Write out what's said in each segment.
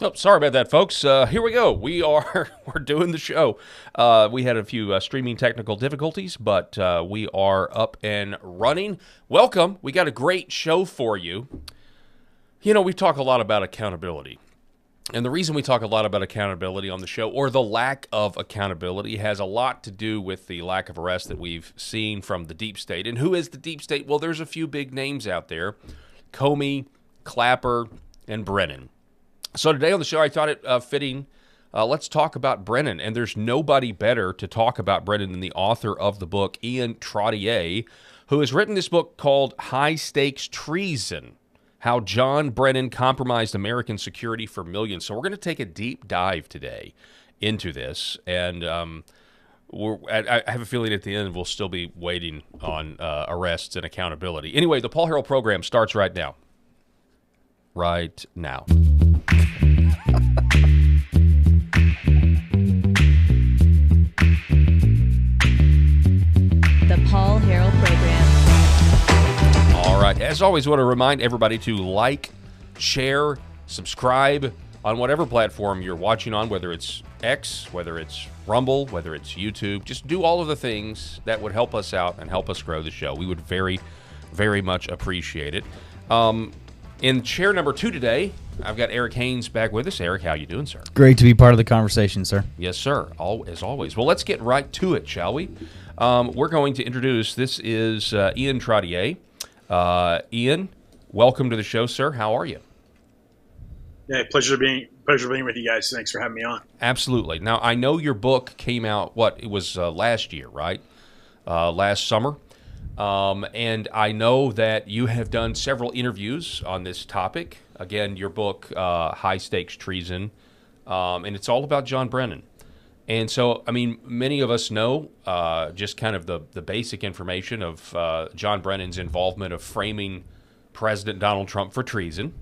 Oh, sorry about that, folks. Here we go. We're doing the show. We had a few streaming technical difficulties, but we are up and running. Welcome. We got a great show for you. You know, we talk a lot about accountability. And the reason we talk a lot about accountability on the show, or the lack of accountability, has a lot to do with the lack of arrest that we've seen from the deep state. And who is the deep state? Well, there's a few big names out there: Comey, Clapper, and Brennan. So today on the show, I thought it fitting. Let's talk about Brennan. And there's nobody better to talk about Brennan than the author of the book, Ian Trottier, who has written this book called High Stakes Treason: How John Brennan Compromised American Security for Millions. So we're going to take a deep dive today into this. And I have a feeling at the end we'll still be waiting on arrests and accountability. Anyway, the Paul Harrell program starts right now. Right now. The Paul Harrell Program. All right. As always, I want to remind everybody to like, share, subscribe on whatever platform you're watching on, whether it's X, whether it's Rumble, whether it's YouTube. Just do all of the things that would help us out and help us grow the show. We would very, very much appreciate it. In chair number 2 today, I've got Eric Haynes back with us. Eric, how you doing, sir? Great to be part of the conversation, sir. Yes, sir. As always. Well, let's get right to it, shall we? We're going to introduce. This is Ian Trottier. Ian, welcome to the show, sir. How are you? Yeah, pleasure being with you guys. Thanks for having me on. Absolutely. Now, I know your book came out. It was last year, right? Last summer. And I know that you have done several interviews on this topic. Again, your book, High Stakes Treason, and it's all about John Brennan. And so, I mean, many of us know just kind of the basic information of John Brennan's involvement of framing President Donald Trump for treason.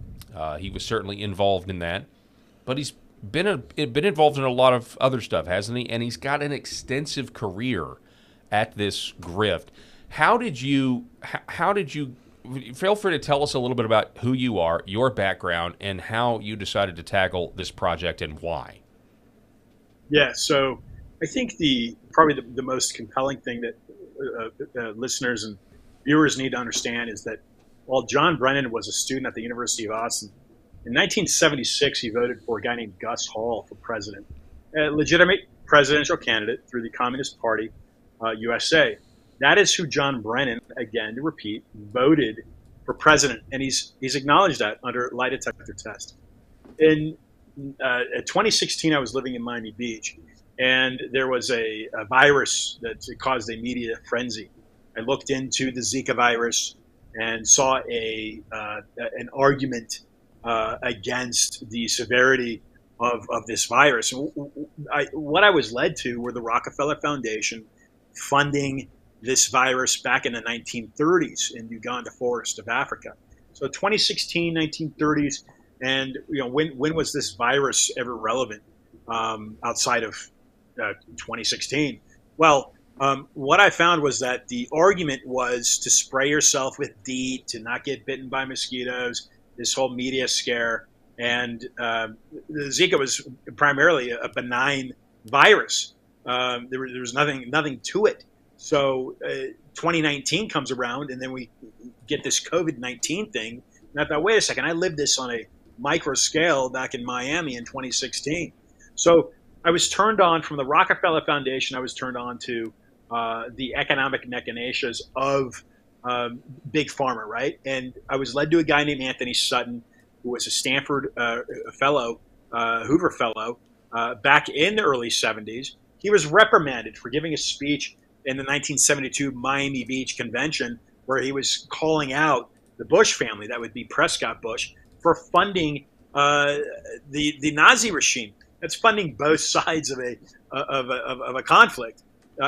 He was certainly involved in that. But he's been involved in a lot of other stuff, hasn't he? And he's got an extensive career at this grift. How did you feel free to tell us a little bit about who you are, your background, and how you decided to tackle this project and why? Yeah, so I think probably the most compelling thing that listeners and viewers need to understand is that while John Brennan was a student at the University of Austin, in 1976 he voted for a guy named Gus Hall for president, a legitimate presidential candidate through the Communist Party USA. That is who John Brennan, again to repeat, voted for president, and he's acknowledged that under lie detector test. In 2016, I was living in Miami Beach, and there was a virus that caused a media frenzy. I looked into the Zika virus and saw an argument against the severity of this virus. What I was led to were the Rockefeller Foundation funding this virus back in the 1930s in Uganda forest of Africa. So 2016, 1930s, and when was this virus ever relevant outside of 2016? Well, what I found was that the argument was to spray yourself with DEET, to not get bitten by mosquitoes, this whole media scare. And the Zika was primarily a benign virus. There was nothing to it. So 2019 comes around, and then we get this COVID-19 thing. And I thought, wait a second, I lived this on a micro scale back in Miami in 2016. So I was turned on from the Rockefeller Foundation. I was turned on to the economic machinations of Big Pharma, right? And I was led to a guy named Anthony Sutton, who was a Stanford fellow, Hoover fellow, back in the early 70s. He was reprimanded for giving a speech in the 1972 Miami Beach Convention, where he was calling out the Bush family, that would be Prescott Bush, for funding the Nazi regime. That's funding both sides of a conflict.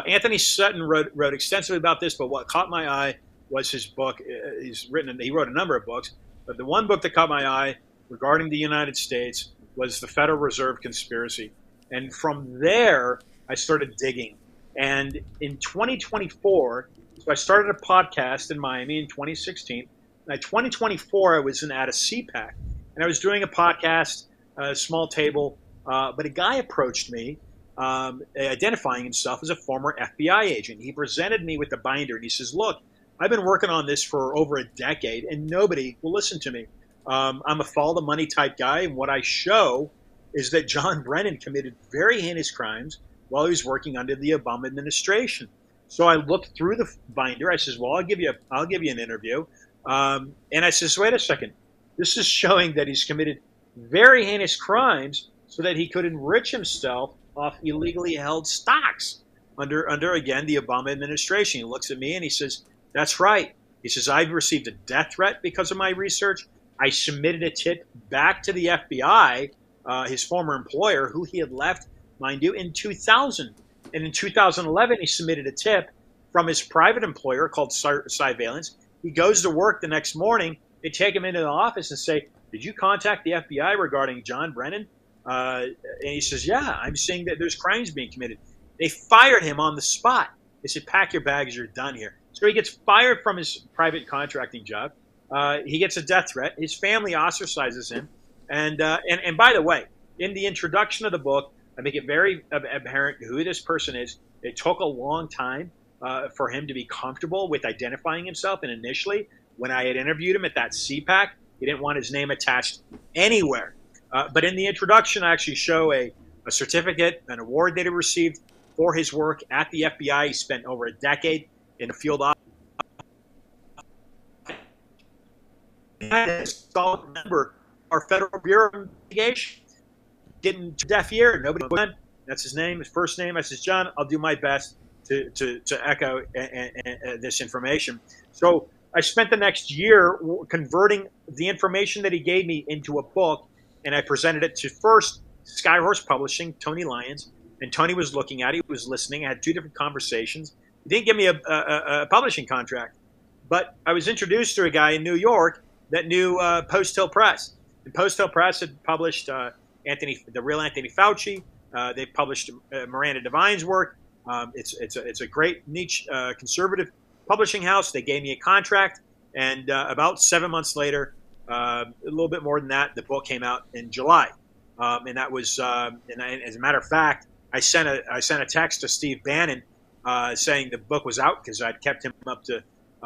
Anthony Sutton wrote extensively about this, but what caught my eye was his book. He wrote a number of books, but the one book that caught my eye regarding the United States was the Federal Reserve Conspiracy. And from there, I started digging. And in 2024, so I started a podcast in Miami in 2016. And in 2024, I was at a CPAC, and I was doing a podcast a small table. But a guy approached me, identifying himself as a former FBI agent. He presented me with the binder, and he says, "Look, I've been working on this for over a decade, and nobody will listen to me. I'm a follow the money type guy, and what I show is that John Brennan committed very heinous crimes while he was working under the Obama administration." So I looked through the binder. I says, "Well, I'll give you an interview." And I says, "Wait a second. This is showing that he's committed very heinous crimes so that he could enrich himself off illegally held stocks under again the Obama administration." He looks at me and he says, "That's right." He says, "I've received a death threat because of my research. I submitted a tip back to the FBI, his former employer, who he had left, mind you, in 2000. And in 2011, he submitted a tip from his private employer called Surveillance. He goes to work the next morning. They take him into the office and say, 'Did you contact the FBI regarding John Brennan?' And he says, 'Yeah, I'm seeing that there's crimes being committed.' They fired him on the spot. They said, 'Pack your bags, you're done here.' So he gets fired from his private contracting job. He gets a death threat. His family ostracizes him. And by the way, in the introduction of the book, I make it very apparent who this person is. It took a long time for him to be comfortable with identifying himself. And initially, when I had interviewed him at that CPAC, he didn't want his name attached anywhere. But in the introduction, I actually show a certificate, an award that he received for his work at the FBI. He spent over a decade in the field office. He had a solid member of our Federal Bureau of Investigation. Didn't deaf ear. Nobody went. That's his name, his first name. I says, "John, I'll do my best to echo this information." So I spent the next year converting the information that he gave me into a book, and I presented it to first Skyhorse Publishing, Tony Lyons, and Tony was looking at it, he was listening. I had two different conversations. He didn't give me a publishing contract, but I was introduced to a guy in New York that knew Post Hill Press. And Post Hill Press had published the real Anthony Fauci. They published Miranda Devine's work. It's a great niche conservative publishing house. They gave me a contract, and about 7 months later, a little bit more than that, the book came out in July, and that was. As a matter of fact, I sent a text to Steve Bannon saying the book was out because I'd kept him up to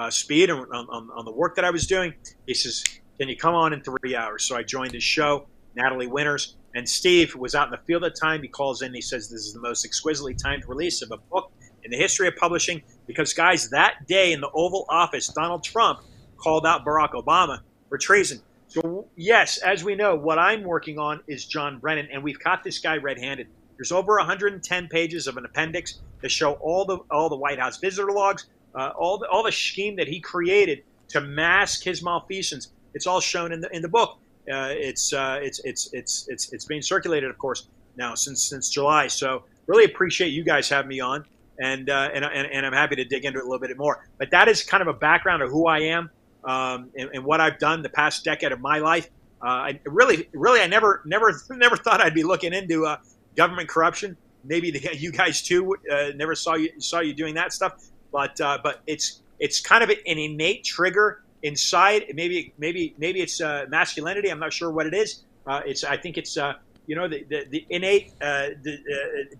speed on the work that I was doing. He says, "Can you come on in 3 hours?" So I joined his show, Natalie Winters, and Steve was out in the field at the time. He calls in and he says, "This is the most exquisitely timed release of a book in the history of publishing," because, guys, that day in the Oval Office, Donald Trump called out Barack Obama for treason. So, yes, as we know, what I'm working on is John Brennan, and we've caught this guy red-handed. There's over 110 pages of an appendix that show all the White House visitor logs, all the scheme that he created to mask his malfeasance. It's all shown in the book. It's being circulated, of course, now since July. So really appreciate you guys having me on, and I'm happy to dig into it a little bit more. But that is kind of a background of who I am and what I've done the past decade of my life. I never thought I'd be looking into government corruption. Maybe you guys too never saw you doing that stuff. But it's kind of an innate trigger inside. Maybe it's masculinity. I'm not sure what it is. I think it's the innate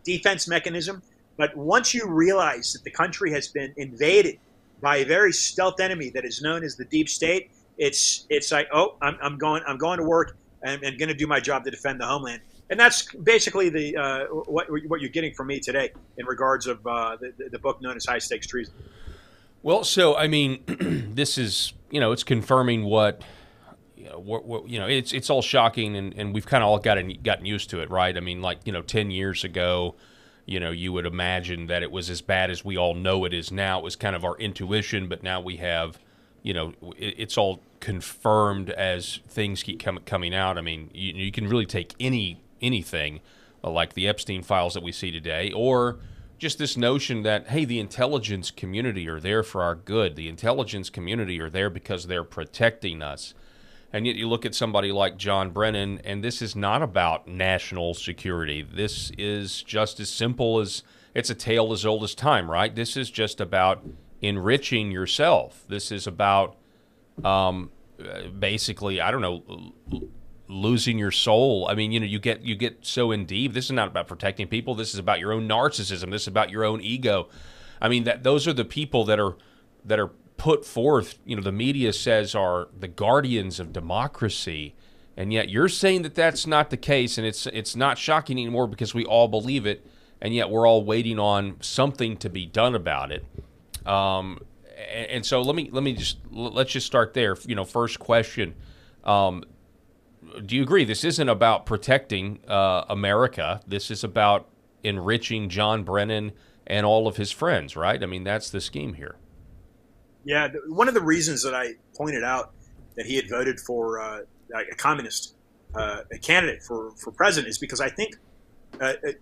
defense mechanism. But once you realize that the country has been invaded by a very stealth enemy that is known as the deep state, it's like, oh, I'm going to work and going to do my job to defend the homeland. And that's basically what you're getting from me today in regards of the book known as High Stakes Treason. Well, so I mean, this is it's confirming what it's all shocking, and we've kind of all gotten used to it, right? I mean, 10 years ago, you would imagine that it was as bad as we all know it is now. It was kind of our intuition, but now we have, it's all confirmed as things keep coming out. I mean, you can really take anything like the Epstein files that we see today, or just this notion that, hey, the intelligence community are there for our good. The intelligence community are there because they're protecting us. And yet you look at somebody like John Brennan, and this is not about national security. This is just as simple as it's a tale as old as time, right? This is just about enriching yourself. This is about basically, I don't know, losing your soul. I mean, you get so in deep. This is not about protecting people. This is about your own narcissism. This is about your own ego. I mean, those are the people that are put forth. The media says are the guardians of democracy, and yet you're saying that that's not the case, and it's not shocking anymore because we all believe it, and yet we're all waiting on something to be done about it. And so let's just start there. First question. Do you agree this isn't about protecting America? This is about enriching John Brennan and all of his friends, right? I mean, that's the scheme here. Yeah, one of the reasons that I pointed out that he had voted for a communist a candidate for president is because I think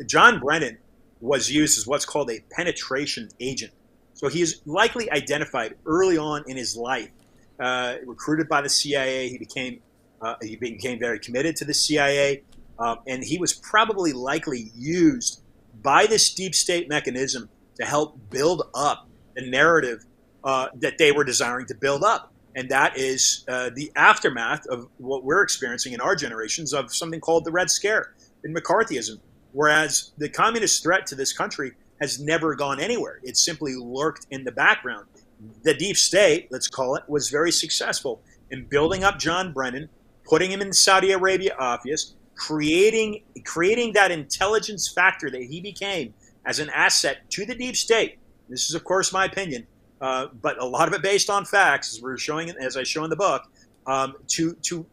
John Brennan was used as what's called a penetration agent. So he is likely identified early on in his life, recruited by the CIA. He became very committed to the CIA, and he was probably likely used by this deep state mechanism to help build up the narrative that they were desiring to build up. And that is the aftermath of what we're experiencing in our generations of something called the Red Scare in McCarthyism, whereas the communist threat to this country has never gone anywhere. It simply lurked in the background. The deep state, let's call it, was very successful in building up John Brennan, putting him in the Saudi Arabia office, creating that intelligence factor that he became as an asset to the deep state. This is, of course, my opinion, but a lot of it based on facts, as I show in the book, to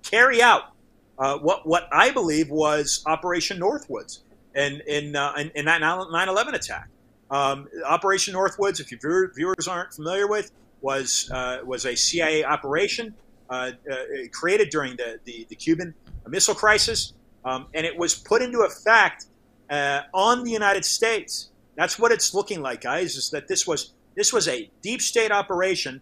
carry out what I believe was Operation Northwoods and in that 9/11 attack. Operation Northwoods, if your viewers aren't familiar with, was a CIA operation created during the Cuban Missile Crisis, and it was put into effect on the United States. That's what it's looking like, guys. Is that this was a deep state operation.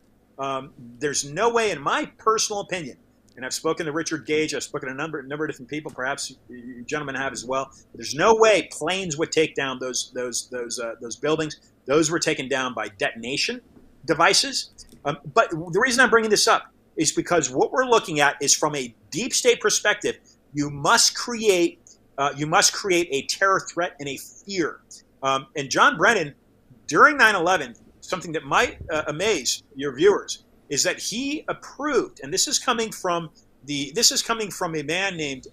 There's no way, in my personal opinion, and I've spoken to Richard Gage, I've spoken to a number of different people, perhaps you gentlemen have as well. There's no way planes would take down those buildings. Those were taken down by detonation devices. But the reason I'm bringing this up is because what we're looking at is from a deep state perspective. You must create a terror threat and a fear. And John Brennan, during 9/11, something that might amaze your viewers is that he approved, and this is coming from a man named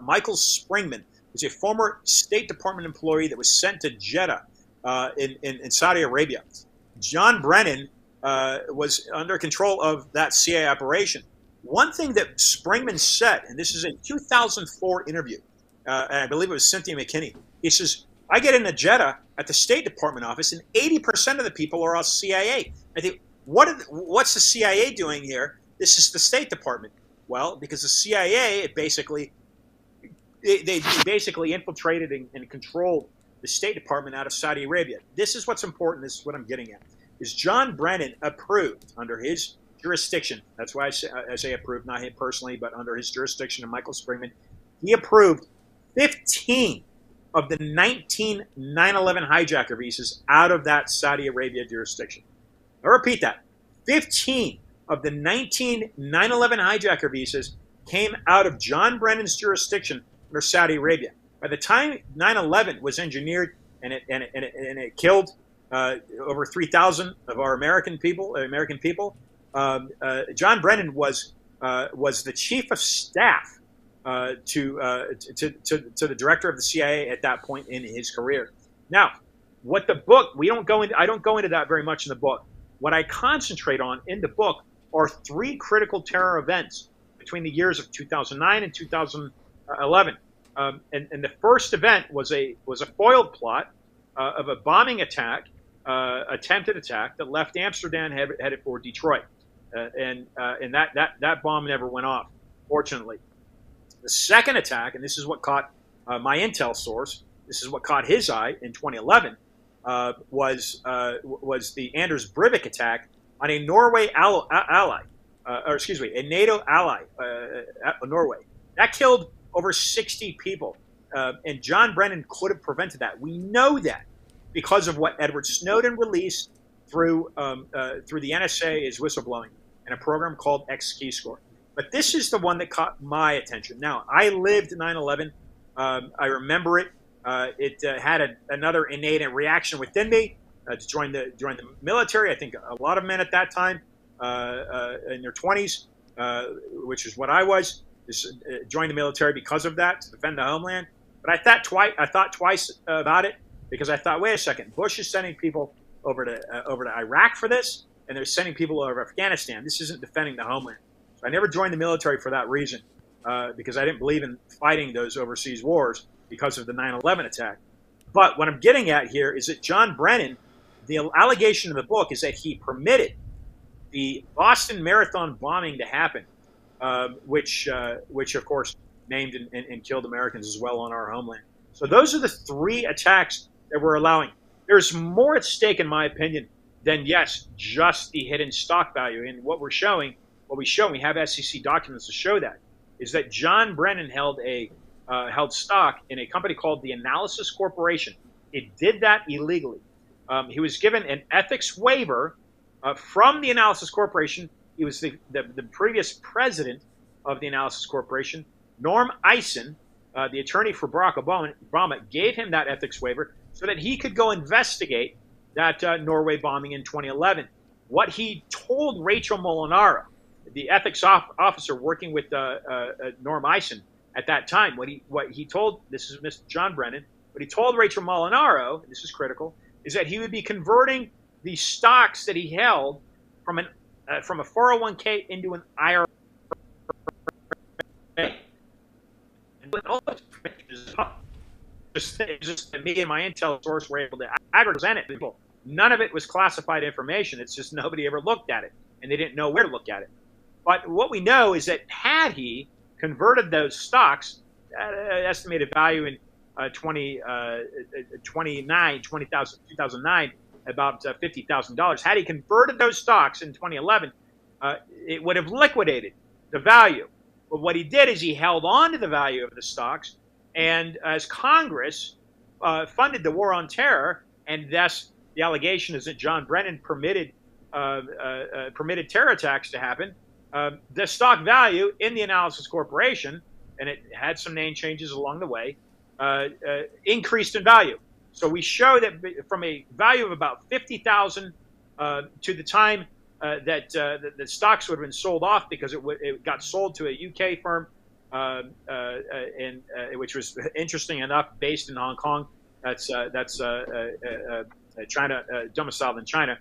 Michael Springman, who's a former State Department employee that was sent to Jeddah in Saudi Arabia. John Brennan was under control of that CIA operation. One thing that Springman said, and this is a 2004 interview, and I believe it was Cynthia McKinney. He says, "I get into Jeddah at the State Department office, and 80% of the people are all CIA." I think, what's the CIA doing here? This is the State Department. Well, because the CIA, they basically infiltrated and controlled the State Department out of Saudi Arabia. This is what's important. This is what I'm getting at. Is John Brennan approved under his jurisdiction? That's why I say approved, not him personally, but under his jurisdiction and Michael Springman. He approved 15 of the 19 9/11 hijacker visas out of that Saudi Arabia jurisdiction. I repeat that. 15 of the 19 9/11 hijacker visas came out of John Brennan's jurisdiction under Saudi Arabia. By the time 9/11 was engineered and it killed over 3,000 of our American people, John Brennan was the chief of staff to the director of the CIA at that point in his career. Now, what the book I don't go into that very much in the book. What I concentrate on in the book are three critical terror events between the years of 2009 and 2011. And the first event was a foiled plot of a bombing attack, attempted attack that left Amsterdam headed for Detroit, and that bomb never went off, fortunately. The second attack, and this is what caught my intel source, this is what caught his eye in 2011, was the Anders Breivik attack on a Norway a NATO ally, Norway. That killed over 60 people, and John Brennan could have prevented that. We know that because of what Edward Snowden released through the NSA, his whistleblowing, and a program called X-Keyscore. But this is the one that caught my attention. Now, I lived 9/11. I remember it. It had another innate reaction within me to join the military. I think a lot of men at that time, in their 20s, which is what I was, joined the military because of that, to defend the homeland. But I thought twice about it, because I thought, wait a second, Bush is sending people over to Iraq for this, and they're sending people over to Afghanistan. This isn't defending the homeland. So I never joined the military for that reason, because I didn't believe in fighting those overseas wars because of the 9/11 attack. But what I'm getting at here is that John Brennan, the allegation in the book is that he permitted the Boston Marathon bombing to happen, which of course maimed and killed Americans as well on our homeland. So those are the three attacks that we're allowing. There's more at stake, in my opinion, than just the hidden stock value. And what we have SEC documents to show that, is that John Brennan held stock in a company called the Analysis Corporation. It did that illegally. He was given an ethics waiver from the Analysis Corporation. He was the previous president of the Analysis Corporation. Norm Eisen, the attorney for Barack Obama, gave him that ethics waiver so that he could go investigate that Norway bombing in 2011. What he told Rachel Molinaro, the ethics officer working with Norm Eisen at that time, what he told, this is Mr. John Brennan, what he told Rachel Molinaro, and this is critical, is that he would be converting the stocks that he held from a 401k into an IRA. And all those just me and my intel source were able to aggregate it. People, none of it was classified information. It's just nobody ever looked at it, and they didn't know where to look at it. But what we know is that had he converted those stocks, estimated value in 2009, about $50,000. Had he converted those stocks in 2011, it would have liquidated the value. But what he did is he held on to the value of the stocks, and as Congress funded the war on terror, and thus the allegation is that John Brennan permitted terror attacks to happen, the stock value in the Analysis Corporation, and it had some name changes along the way, increased in value. So we show that from a value of about $50,000 to the time that the stocks would have been sold off, because it got sold to a UK firm, which was interesting enough based in Hong Kong. That's China, domiciled in China.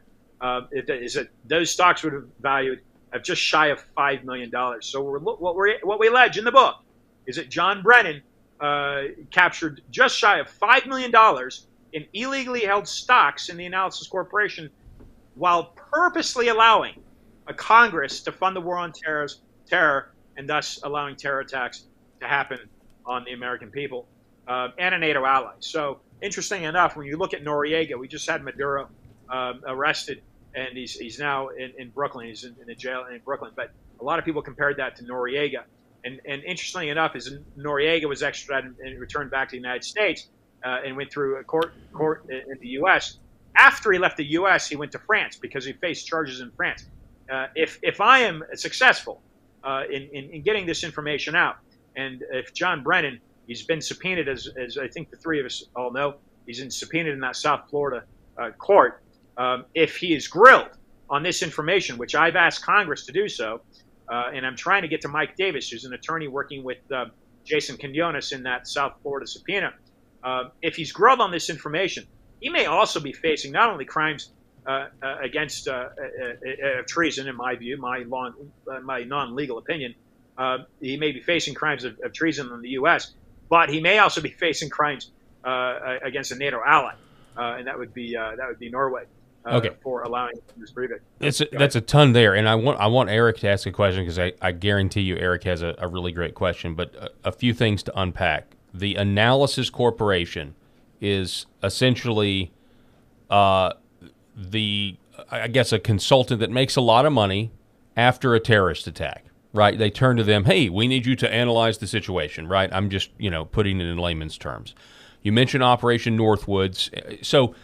Is that those stocks would have valued at just shy of $5 million. So what we allege in the book is that John Brennan captured just shy of $5 million in illegally held stocks in the Analysis Corporation, while purposely allowing a Congress to fund the war on terror, and thus allowing terror attacks to happen on the American people and a NATO ally. So interesting enough, when you look at Noriega, we just had Maduro arrested, and he's now in Brooklyn. He's in a jail in Brooklyn. But a lot of people compared that to Noriega. And interestingly enough, is Noriega was extradited and returned back to the United States and went through a court in the U.S. After he left the U.S., he went to France because he faced charges in France. If I am successful in getting this information out, and if John Brennan, he's been subpoenaed, as I think the three of us all know, he's been subpoenaed in that South Florida court. If he is grilled on this information, which I've asked Congress to do so, and I'm trying to get to Mike Davis, who's an attorney working with Jason Quinones in that South Florida subpoena. If he's grilled on this information, he may also be facing not only crimes against treason, in my view, my non-legal opinion. He may be facing crimes of treason in the U.S., but he may also be facing crimes against a NATO ally, and that would be Norway. Okay. For allowing this brevet. That's a ton there, and I want Eric to ask a question, because I guarantee you Eric has a really great question, but a few things to unpack. The Analysis Corporation is essentially a consultant that makes a lot of money after a terrorist attack, right? They turn to them, hey, we need you to analyze the situation, right? I'm just putting it in layman's terms. You mentioned Operation Northwoods, so.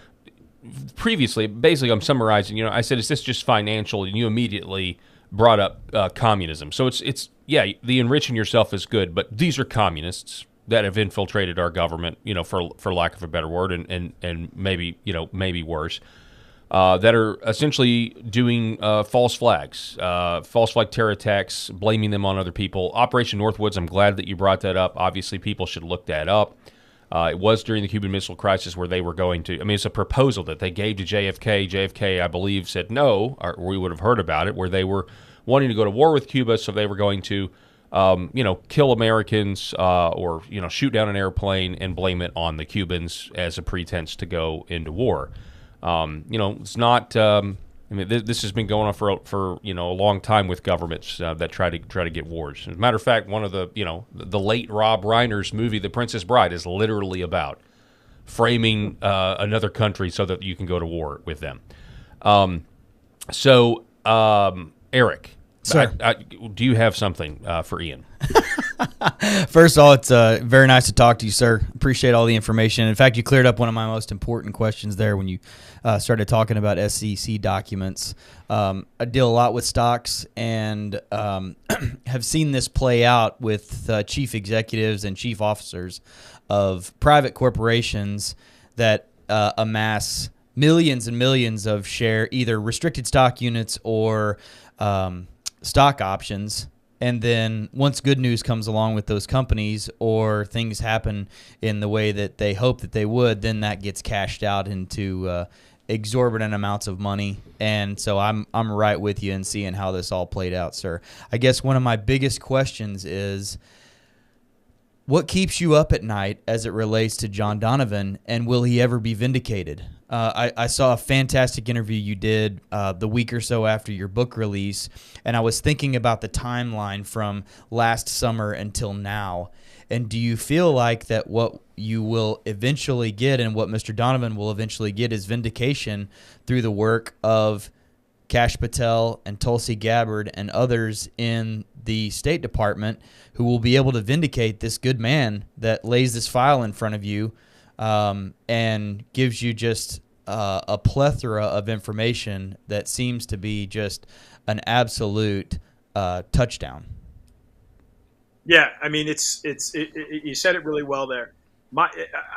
Previously, basically, I'm summarizing. I said, "Is this just financial?" And you immediately brought up communism. So it's yeah, the enriching yourself is good, but these are communists that have infiltrated our government, for lack of a better word, and maybe maybe worse, that are essentially doing false flag terror attacks, blaming them on other people. Operation Northwoods, I'm glad that you brought that up. Obviously, people should look that up. It was during the Cuban Missile Crisis where they were going to. I mean, it's a proposal that they gave to JFK. JFK, I believe, said no, or we would have heard about it, where they were wanting to go to war with Cuba, so they were going to, kill Americans or shoot down an airplane and blame it on the Cubans as a pretense to go into war. It's not. This has been going on for a long time with governments that try to get wars. As a matter of fact, one of the late Rob Reiner's movie, The Princess Bride, is literally about framing another country so that you can go to war with them. Eric, sir, do you have something for Ian? First of all, it's very nice to talk to you, sir. Appreciate all the information. In fact, you cleared up one of my most important questions there when you started talking about SEC documents. I deal a lot with stocks and have seen this play out with chief executives and chief officers of private corporations that amass millions and millions of either restricted stock units or stock options. And then once good news comes along with those companies or things happen in the way that they hope that they would, then that gets cashed out into exorbitant amounts of money. And so I'm right with you in seeing how this all played out, sir. I guess one of my biggest questions is, what keeps you up at night as it relates to John Donovan, and will he ever be vindicated? I saw a fantastic interview you did the week or so after your book release, and I was thinking about the timeline from last summer until now. And do you feel like that what you will eventually get and what Mr. Donovan will eventually get is vindication through the work of Kash Patel and Tulsi Gabbard and others in the State Department who will be able to vindicate this good man that lays this file in front of you and gives you just a plethora of information that seems to be just an absolute touchdown? Yeah, I mean, you said it really well there.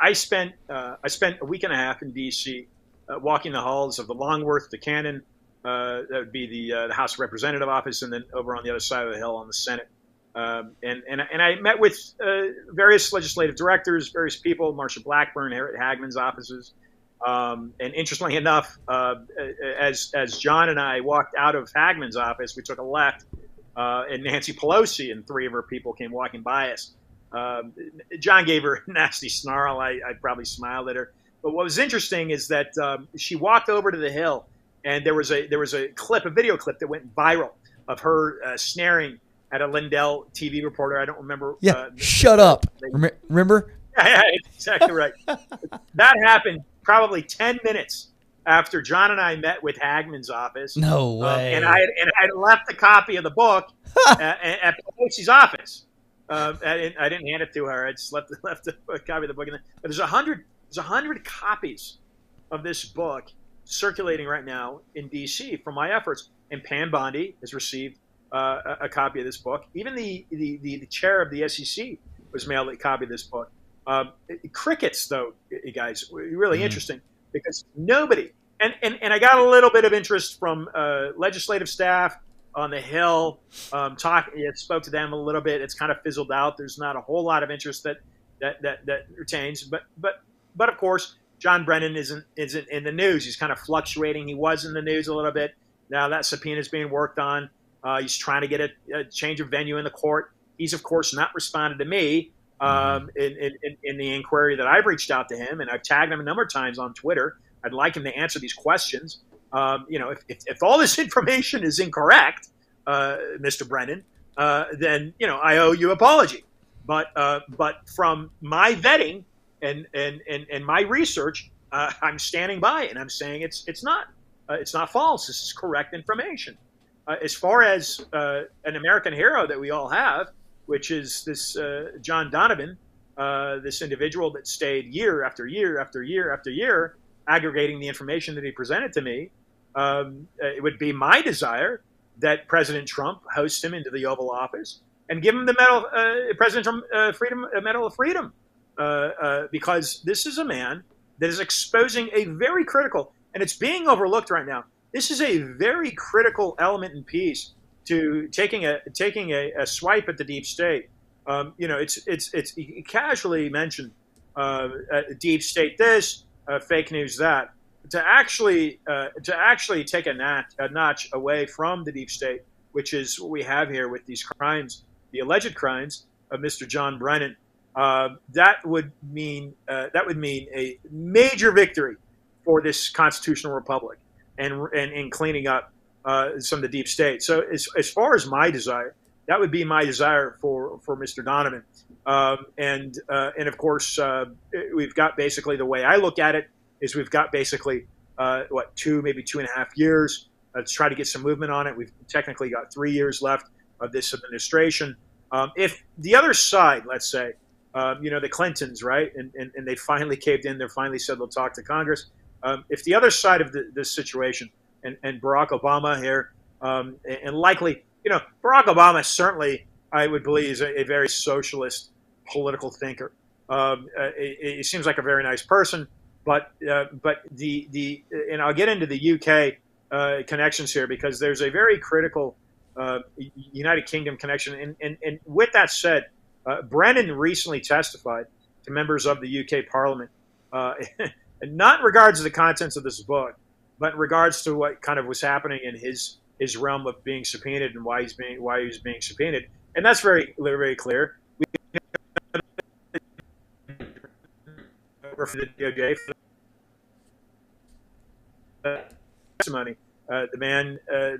I spent a week and a half in D.C. Walking the halls of the Longworth, the Cannon, that would be the House of Representative office, and then over on the other side of the hill on the Senate. And I met with various legislative directors, various people, Marsha Blackburn, Harriet Hagman's offices. And interestingly enough, as John and I walked out of Hagman's office, we took a left, and Nancy Pelosi and three of her people came walking by us. John gave her a nasty snarl. I probably smiled at her. But what was interesting is that she walked over to the Hill, and there was a video clip that went viral of her snaring at a Lindell TV reporter. I don't remember. Yeah, shut up. Remember? Yeah, exactly right. That happened probably 10 minutes after John and I met with Hagman's office. No way. And I had left a copy of the book at Pelosi's office. I didn't hand it to her. I just left a copy of the book. But there's 100 copies of this book circulating right now in D.C. from my efforts. And Pam Bondi has received a copy of this book. Even the chair of the SEC was mailed a copy of this book. Crickets, though, you guys, really interesting because nobody, and I got a little bit of interest from legislative staff on the Hill. Spoke to them a little bit. It's kind of fizzled out. There's not a whole lot of interest that retains. But of course, John Brennan isn't in the news. He's kind of fluctuating. He was in the news a little bit. Now that subpoena is being worked on. He's trying to get a change of venue in the court. He's of course not responded to me in the inquiry that I've reached out to him, and I've tagged him a number of times on Twitter. I'd like him to answer these questions. If all this information is incorrect, Mr. Brennan, then I owe you an apology. But from my vetting and my research, I'm standing by it, and I'm saying it's not false. This is correct information. As far as an American hero that we all have, which is this John Donovan, this individual that stayed year after year after year after year, aggregating the information that he presented to me. It would be my desire that President Trump host him into the Oval Office and give him the medal, Presidential Freedom Medal of Freedom, because this is a man that is exposing a very critical, and it's being overlooked right now. This is a very critical element and piece to taking a swipe at the deep state. It's he casually mentioned deep state this, fake news that. To actually take a notch away from the deep state, which is what we have here with these crimes, the alleged crimes of Mr. John Brennan, that would mean a major victory for this constitutional republic and in cleaning up some of the deep state. So as far as my desire, that would be my desire for Mr. Donovan. And of course, we've got basically, the way I look at it is we've got basically, maybe 2.5 years to try to get some movement on it. We've technically got 3 years left of this administration. If the other side, let's say, the Clintons, right, and they finally caved in, they finally said they'll talk to Congress. If the other side of this situation, and Barack Obama here, and likely, Barack Obama certainly, I would believe, is a very socialist political thinker. He seems like a very nice person, but and I'll get into the UK connections here, because there's a very critical United Kingdom connection. And with that said, Brennan recently testified to members of the UK Parliament, not in regards to the contents of this book, but in regards to what kind of was happening in his realm of being subpoenaed and why he was being subpoenaed. And that's very, very clear. For the DOJ testimony, the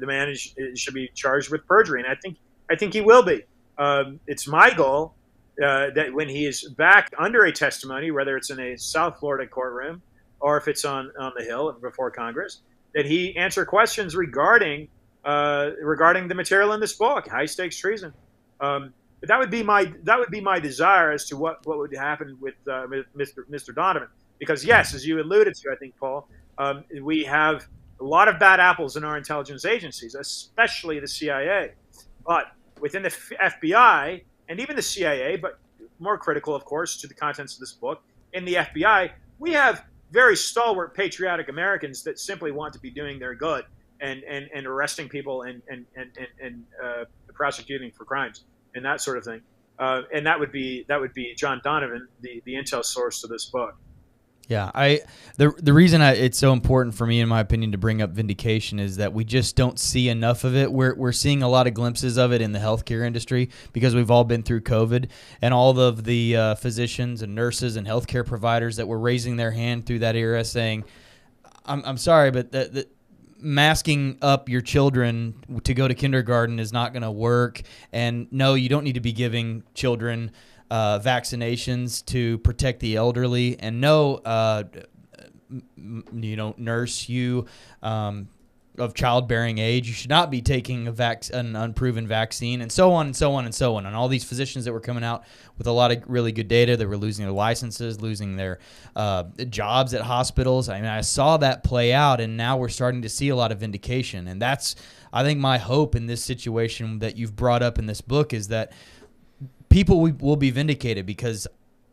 man should be charged with perjury, and I think he will be. It's my goal that when he is back under a testimony, whether it's in a South Florida courtroom or if it's on the Hill before Congress, that he answer questions regarding the material in this book, high stakes treason. But that would be my desire as to what would happen with Mr. Donovan, because yes, as you alluded to, I think, Paul, we have a lot of bad apples in our intelligence agencies, especially the CIA, but within the FBI and even the CIA, but more critical, of course, to the contents of this book, in the FBI, we have very stalwart, patriotic Americans that simply want to be doing their good and arresting people and prosecuting for crimes and that sort of thing. And that would be John Donovan, the intel source to this book. Yeah, the reason it's so important for me, in my opinion, to bring up vindication is that we just don't see enough of it. We're seeing a lot of glimpses of it in the healthcare industry because we've all been through COVID, and all of the physicians and nurses and healthcare providers that were raising their hand through that era saying, "I'm sorry, but the masking up your children to go to kindergarten is not going to work, and no, you don't need to be giving children vaccinations to protect the elderly, and no, nurse, you of childbearing age, you should not be taking an unproven vaccine," and so on and so on and so on. And all these physicians that were coming out with a lot of really good data, they were losing their licenses, losing their jobs at hospitals. I mean, I saw that play out, and now we're starting to see a lot of vindication. And that's, I think, my hope in this situation that you've brought up in this book is that people will be vindicated, because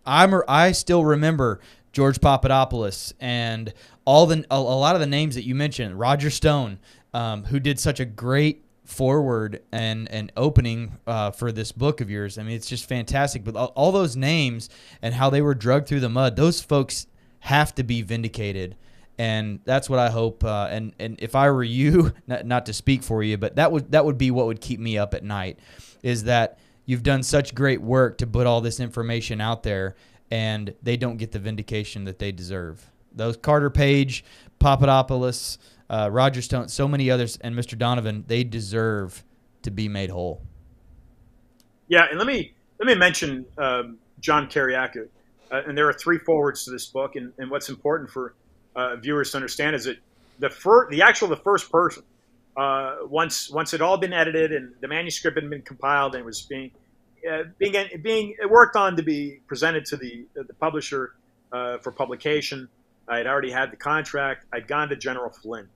I still remember George Papadopoulos and a lot of the names that you mentioned, Roger Stone, who did such a great forward and opening for this book of yours. I mean, it's just fantastic. But all those names and how they were dragged through the mud, those folks have to be vindicated. And that's what I hope. And if I were you, not to speak for you, but that would be what would keep me up at night, is that you've done such great work to put all this information out there, and they don't get the vindication that they deserve. Those Carter Page, Papadopoulos, Roger Stone, so many others, and Mr. Donovan, they deserve to be made whole. Yeah, and let me mention John Kiriakou. And there are 3 forwards to this book, and what's important for viewers to understand is that the first person, once it had all been edited and the manuscript had been compiled and it was being worked on to be presented to the publisher for publication, I had already had the contract. I'd gone to General Flynn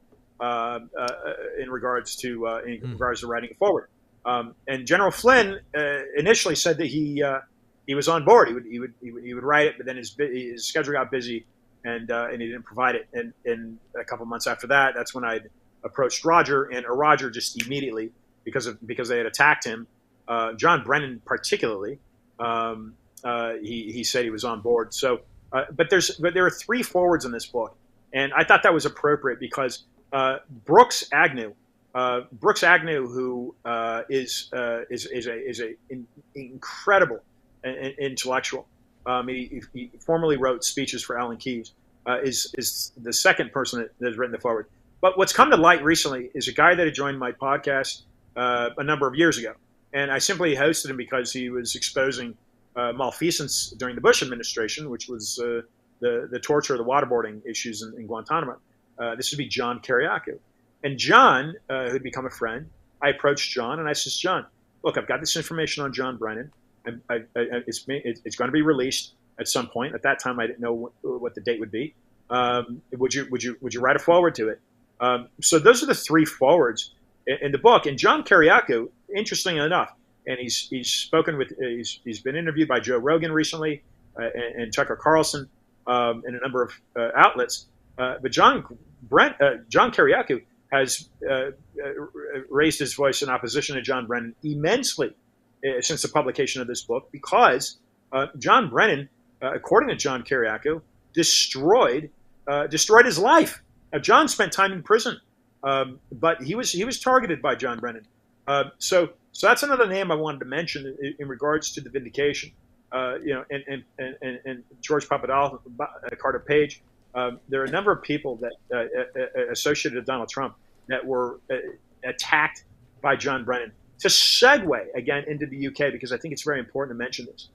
in regards to writing it forward. And General Flynn initially said that he was on board. He would write it, but then his schedule got busy, and he didn't provide it. And a couple months after that, that's when I approached Roger, and Roger just immediately, because they had attacked him, John Brennan particularly, he said he was on board. So, but there are 3 forwards in this book, and I thought that was appropriate because Brooks Agnew, who is an incredible intellectual. He formerly wrote speeches for Alan Keyes. Is the second person that has written the forward. But what's come to light recently is a guy that had joined my podcast a number of years ago, and I simply hosted him because he was exposing malfeasance during the Bush administration, which was the torture, the waterboarding issues in Guantanamo. This would be John Kiriakou. And John, who'd become a friend, I approached John and I said, John, look, I've got this information on John Brennan. It's going to be released at some point. At that time, I didn't know what the date would be. Would you write a forward to it? So those are the 3 forwards in the book. And John Kiriakou, interestingly enough, and he's spoken with, he's been interviewed by Joe Rogan recently and Tucker Carlson and a number of outlets. But John Kiriakou has raised his voice in opposition to John Brennan immensely since the publication of this book, because John Brennan, according to John Kiriakou, destroyed his life. Now, John spent time in prison, but he was targeted by John Brennan. So that's another name I wanted to mention in regards to the vindication. And George Papadopoulos, Carter Page. There are a number of people that associated with Donald Trump that were attacked by John Brennan. To segue again into the UK, because I think it's very important to mention this.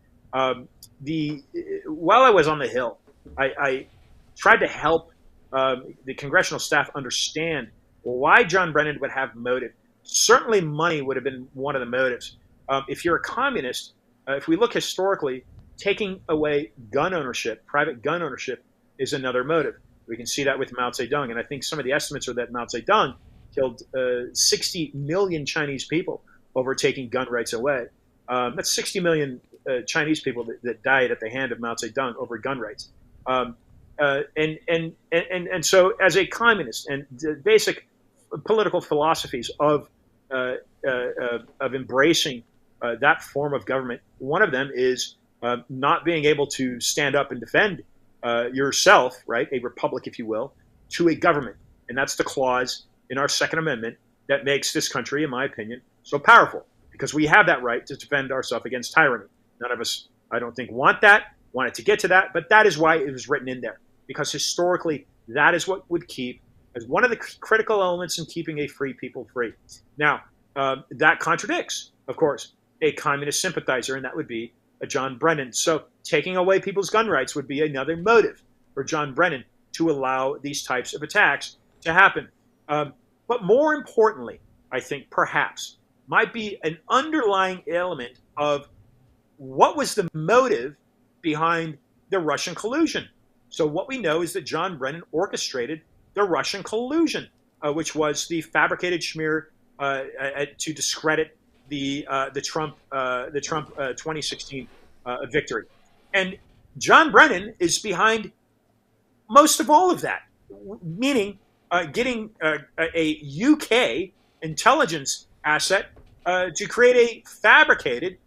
While I was on the Hill, I tried to help the congressional staff understand why John Brennan would have motive. Certainly money would have been one of the motives. If you're a communist, if we look historically, taking away gun ownership, private gun ownership, is another motive. We can see that with Mao Zedong. And I think some of the estimates are that Mao Zedong killed 60 million Chinese people over taking gun rights away. That's 60 million Chinese people that died at the hand of Mao Zedong over gun rights. And so as a communist, and the basic political philosophies of embracing that form of government, one of them is not being able to stand up and defend yourself, right, a republic, if you will, to a government. And that's the clause in our Second Amendment that makes this country, in my opinion, so powerful, because we have that right to defend ourselves against tyranny. None of us, I don't think, wanted to get to that, but that is why it was written in there, because historically that is what would keep, as one of the critical elements in keeping a free people free. Now, that contradicts, of course, a communist sympathizer, and that would be a John Brennan. So taking away people's gun rights would be another motive for John Brennan to allow these types of attacks to happen. But more importantly, I think perhaps might be an underlying element of what was the motive behind the Russian collusion. So what we know is that John Brennan orchestrated the Russian collusion, which was the fabricated smear to discredit the Trump 2016 victory. And John Brennan is behind most of all of that, meaning getting a UK intelligence asset to create a fabricated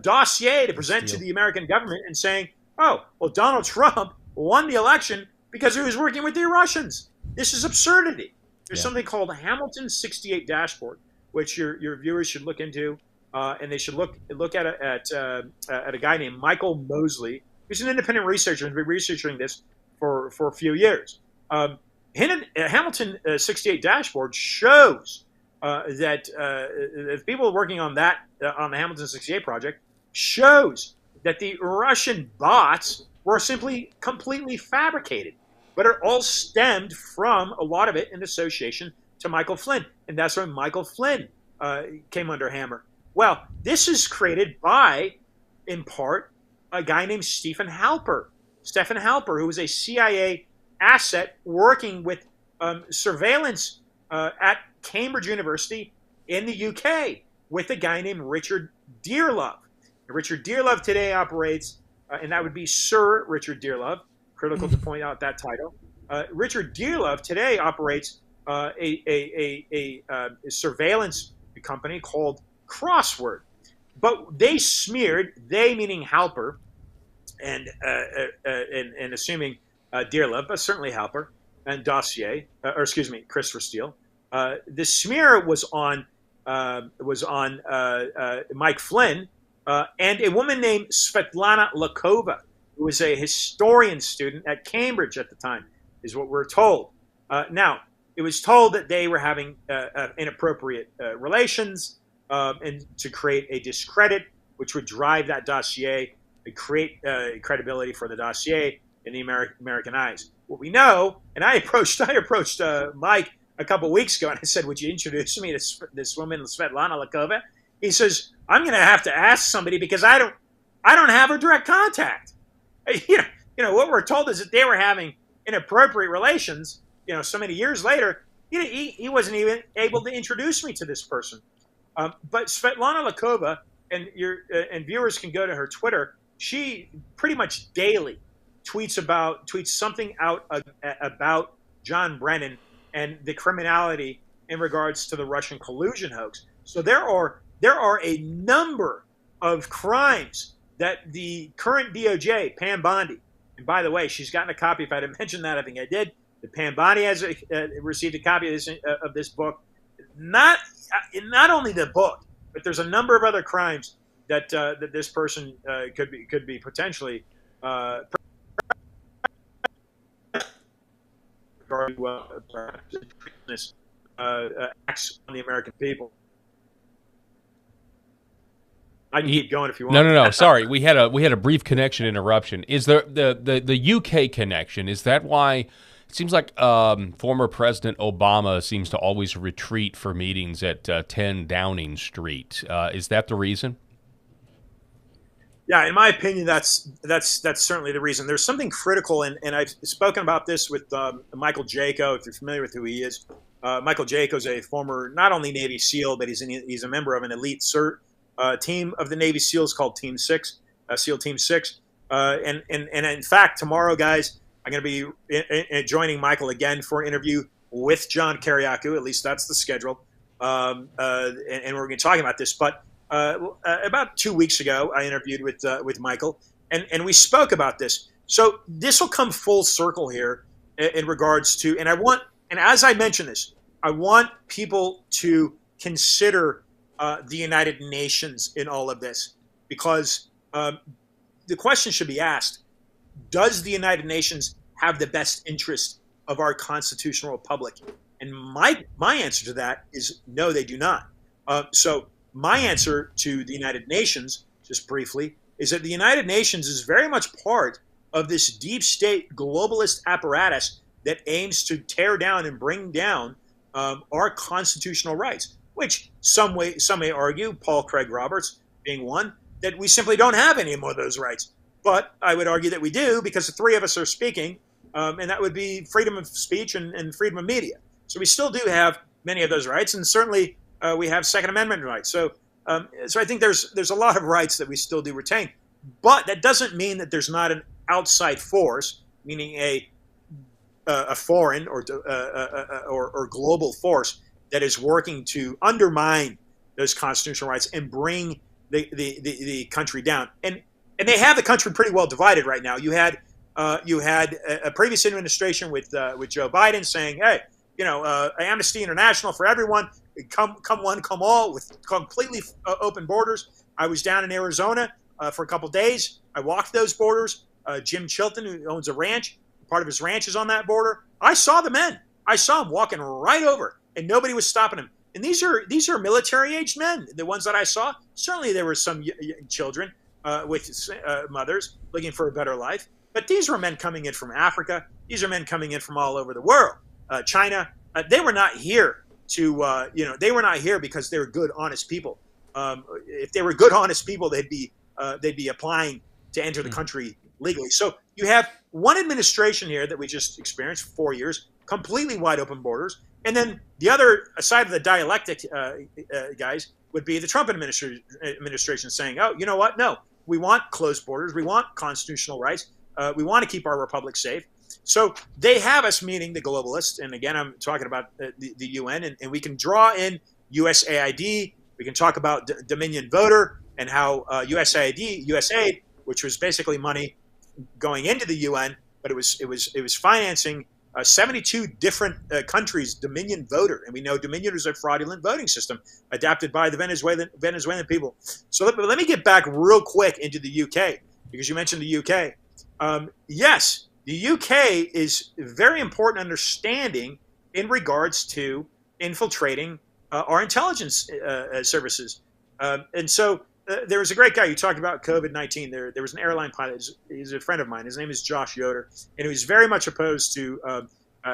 dossier to present to the American government and saying, oh, well, Donald Trump won the election because he was working with the Russians. This is absurdity. There's something called Hamilton's 68 dashboard, which your viewers should look into, and they should look at a guy named Michael Mosley, who's an independent researcher and has been researching this for a few years. Hamilton 68 dashboard shows that if people are working on that on the Hamilton 68 project, shows that the Russian bots were simply completely fabricated, but it all stemmed from a lot of it in association to Michael Flynn, and that's when Michael Flynn came under hammer. Well, this is created by, in part, a guy named Stephen Halper, who was a CIA asset working with surveillance at Cambridge University in the UK. with a guy named Richard Dearlove. And Richard Dearlove today operates, and that would be Sir Richard Dearlove, critical to point out that title. Richard Dearlove today operates a surveillance company called Crossword. But they smeared, they meaning Halper, and assuming Dearlove, but certainly Halper, and Dossier, Christopher Steele. The smear was on Mike Flynn and a woman named Svetlana Lakova, who was a historian student at Cambridge at the time, is what we're told. Now, it was told that they were having inappropriate relations and to create a discredit, which would drive that dossier, and create credibility for the dossier in the American eyes. What we know, and I approached Mike a couple of weeks ago, and I said, "Would you introduce me to this woman, Svetlana Lakova?" He says, "I'm going to have to ask somebody because I don't have her direct contact." You know what we're told is that they were having inappropriate relations. So many years later, he wasn't even able to introduce me to this person. But Svetlana Lakova, and viewers can go to her Twitter. She pretty much daily tweets something out about John Brennan and the criminality in regards to the Russian collusion hoax. So there are a number of crimes that the current DOJ, Pam Bondi, and by the way, she's gotten a copy. If I didn't mention that, I think I did. The Pam Bondi has received a copy of this book. Not only the book, but there's a number of other crimes that this person could be potentially acts on the American people. I can keep going if you want. No. Sorry, we had a brief connection interruption. Is there the UK connection? Is that why? It seems like former President Obama seems to always retreat for meetings at 10 Downing Street. Is that the reason? Yeah, in my opinion, that's certainly the reason. There's something critical, and I've spoken about this with Michael Jaco, if you're familiar with who he is. Michael Jaco is a former, not only Navy SEAL, but he's a member of an elite cert team of the Navy SEALs called Team 6, SEAL Team 6. And in fact, tomorrow, guys, I'm going to be joining Michael again for an interview with John Kiriakou. At least that's the schedule. And we're going to be talking about this. But about 2 weeks ago, I interviewed with Michael, and we spoke about this. So this will come full circle here in regards to, and as I mention this, I want people to consider the United Nations in all of this, because the question should be asked: does the United Nations have the best interest of our constitutional republic? And my answer to that is no, they do not. So my answer to the United Nations, just briefly, is that the United Nations is very much part of this deep state globalist apparatus that aims to tear down and bring down our constitutional rights, which some may argue, Paul Craig Roberts being one, that we simply don't have any more of those rights. But I would argue that we do, because the three of us are speaking, and that would be freedom of speech and freedom of media. So we still do have many of those rights, and certainly we have Second Amendment rights. So I think there's a lot of rights that we still do retain. But that doesn't mean that there's not an outside force, meaning a foreign or global force that is working to undermine those constitutional rights and bring the country down. And they have the country pretty well divided right now. You had a previous administration with Joe Biden saying, "Hey, Amnesty International for everyone, come one, come all," with completely open borders. I was down in Arizona for a couple days. I walked those borders. Jim Chilton, who owns a ranch, part of his ranch is on that border. I saw the men. I saw them walking right over, and nobody was stopping them. And these are military-aged men, the ones that I saw. Certainly there were some children with mothers looking for a better life. But these were men coming in from Africa. These are men coming in from all over the world. China. They were not here they were not here because they were good, honest people. If they were good, honest people, they'd be applying to enter the country legally. So you have one administration here that we just experienced for 4 years, completely wide open borders. And then the other side of the dialectic, guys, would be the Trump administration saying, oh, you know what? No, we want closed borders. We want constitutional rights. We want to keep our republic safe. So they have us, meaning the globalists. And again, I'm talking about the UN, and we can draw in USAID. We can talk about Dominion Voter and how USAID, which was basically money going into the UN, but it was financing 72 different countries' Dominion Voter. And we know Dominion is a fraudulent voting system adapted by the Venezuelan people. So let me get back real quick into the UK, because you mentioned the UK. Yes, the UK is very important understanding in regards to infiltrating our intelligence services. And so there was a great guy. You talked about COVID-19. There was an airline pilot. He's a friend of mine. His name is Josh Yoder, and he was very much opposed to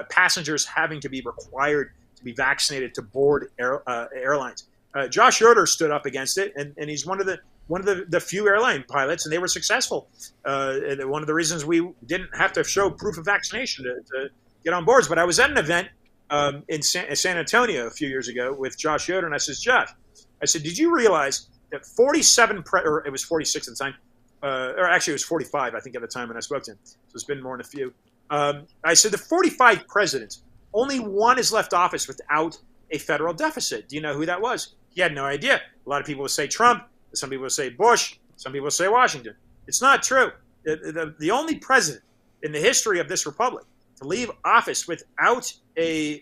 passengers having to be required to be vaccinated to board airlines. Josh Yoder stood up against it, and he's one of the few airline pilots, and they were successful. And one of the reasons we didn't have to show proof of vaccination to get on boards. But I was at an event in San Antonio a few years ago with Josh Yoder, and I says, Josh, I said, did you realize that 47, or it was 46 at the time, or actually it was 45, I think, at the time when I spoke to him. So it's been more than a few. I said, the 45 presidents, only one has left office without a federal deficit. Do you know who that was? He had no idea. A lot of people would say Trump. Some people would say Bush. Some people would say Washington. It's not true. The only president in the history of this republic to leave office without a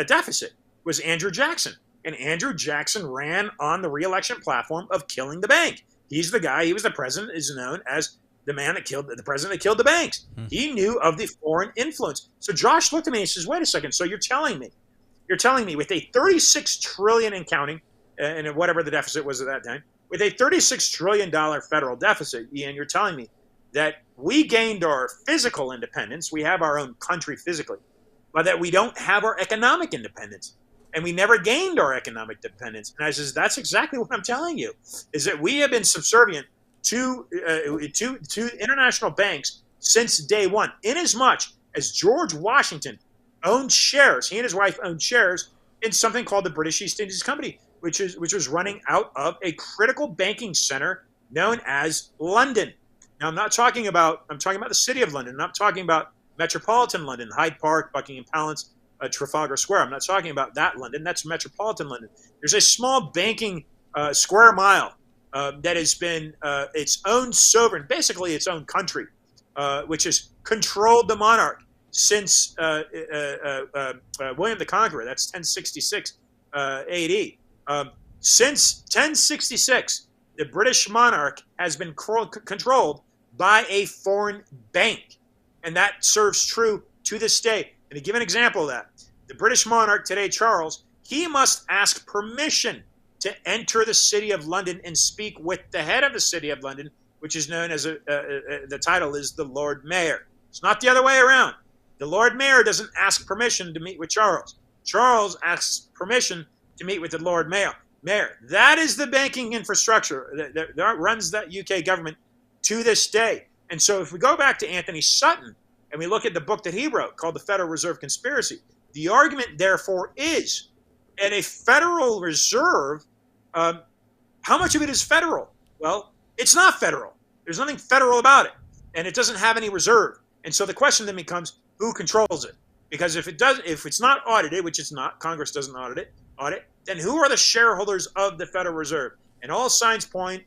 deficit was Andrew Jackson. And Andrew Jackson ran on the re-election platform of killing the bank. He's the guy. He was the president, is known as the man that killed the president that killed the banks. He knew of the foreign influence. So Josh looked at me and says, "Wait a second. So you're telling me with a 36 trillion and counting, and whatever the deficit was at that time, with a $36 trillion federal deficit, Ian, you're telling me that we gained our physical independence, we have our own country physically, but that we don't have our economic independence. And we never gained our economic dependence." And I says, that's exactly what I'm telling you, is that we have been subservient to international banks since day one, inasmuch as George Washington owned shares. He and his wife owned shares in something called the British East Indies Company, which was running out of a critical banking center known as London. Now, I'm talking about the city of London. I'm not talking about metropolitan London, Hyde Park, Buckingham Palace, Trafalgar Square. I'm not talking about that London. That's metropolitan London. There's a small banking square mile that has been its own sovereign, basically its own country, which has controlled the monarch since William the Conqueror. That's 1066 AD. Since 1066, the British monarch has been controlled by a foreign bank, and that serves true to this day. And to give an example of that, the British monarch today, Charles, he must ask permission to enter the city of London and speak with the head of the city of London, which is known as the title is the Lord Mayor. It's not the other way around. The Lord Mayor doesn't ask permission to meet with Charles. Charles asks permission to meet with the Lord Mayor. That is the banking infrastructure that runs that UK government to this day. And so if we go back to Anthony Sutton and we look at the book that he wrote called The Federal Reserve Conspiracy, the argument, therefore, is at a Federal Reserve, how much of it is federal? Well, it's not federal. There's nothing federal about it, and it doesn't have any reserve. And so the question then becomes, who controls it? Because if it's not audited, which it's not, Congress doesn't audit, then who are the shareholders of the Federal Reserve? And all signs point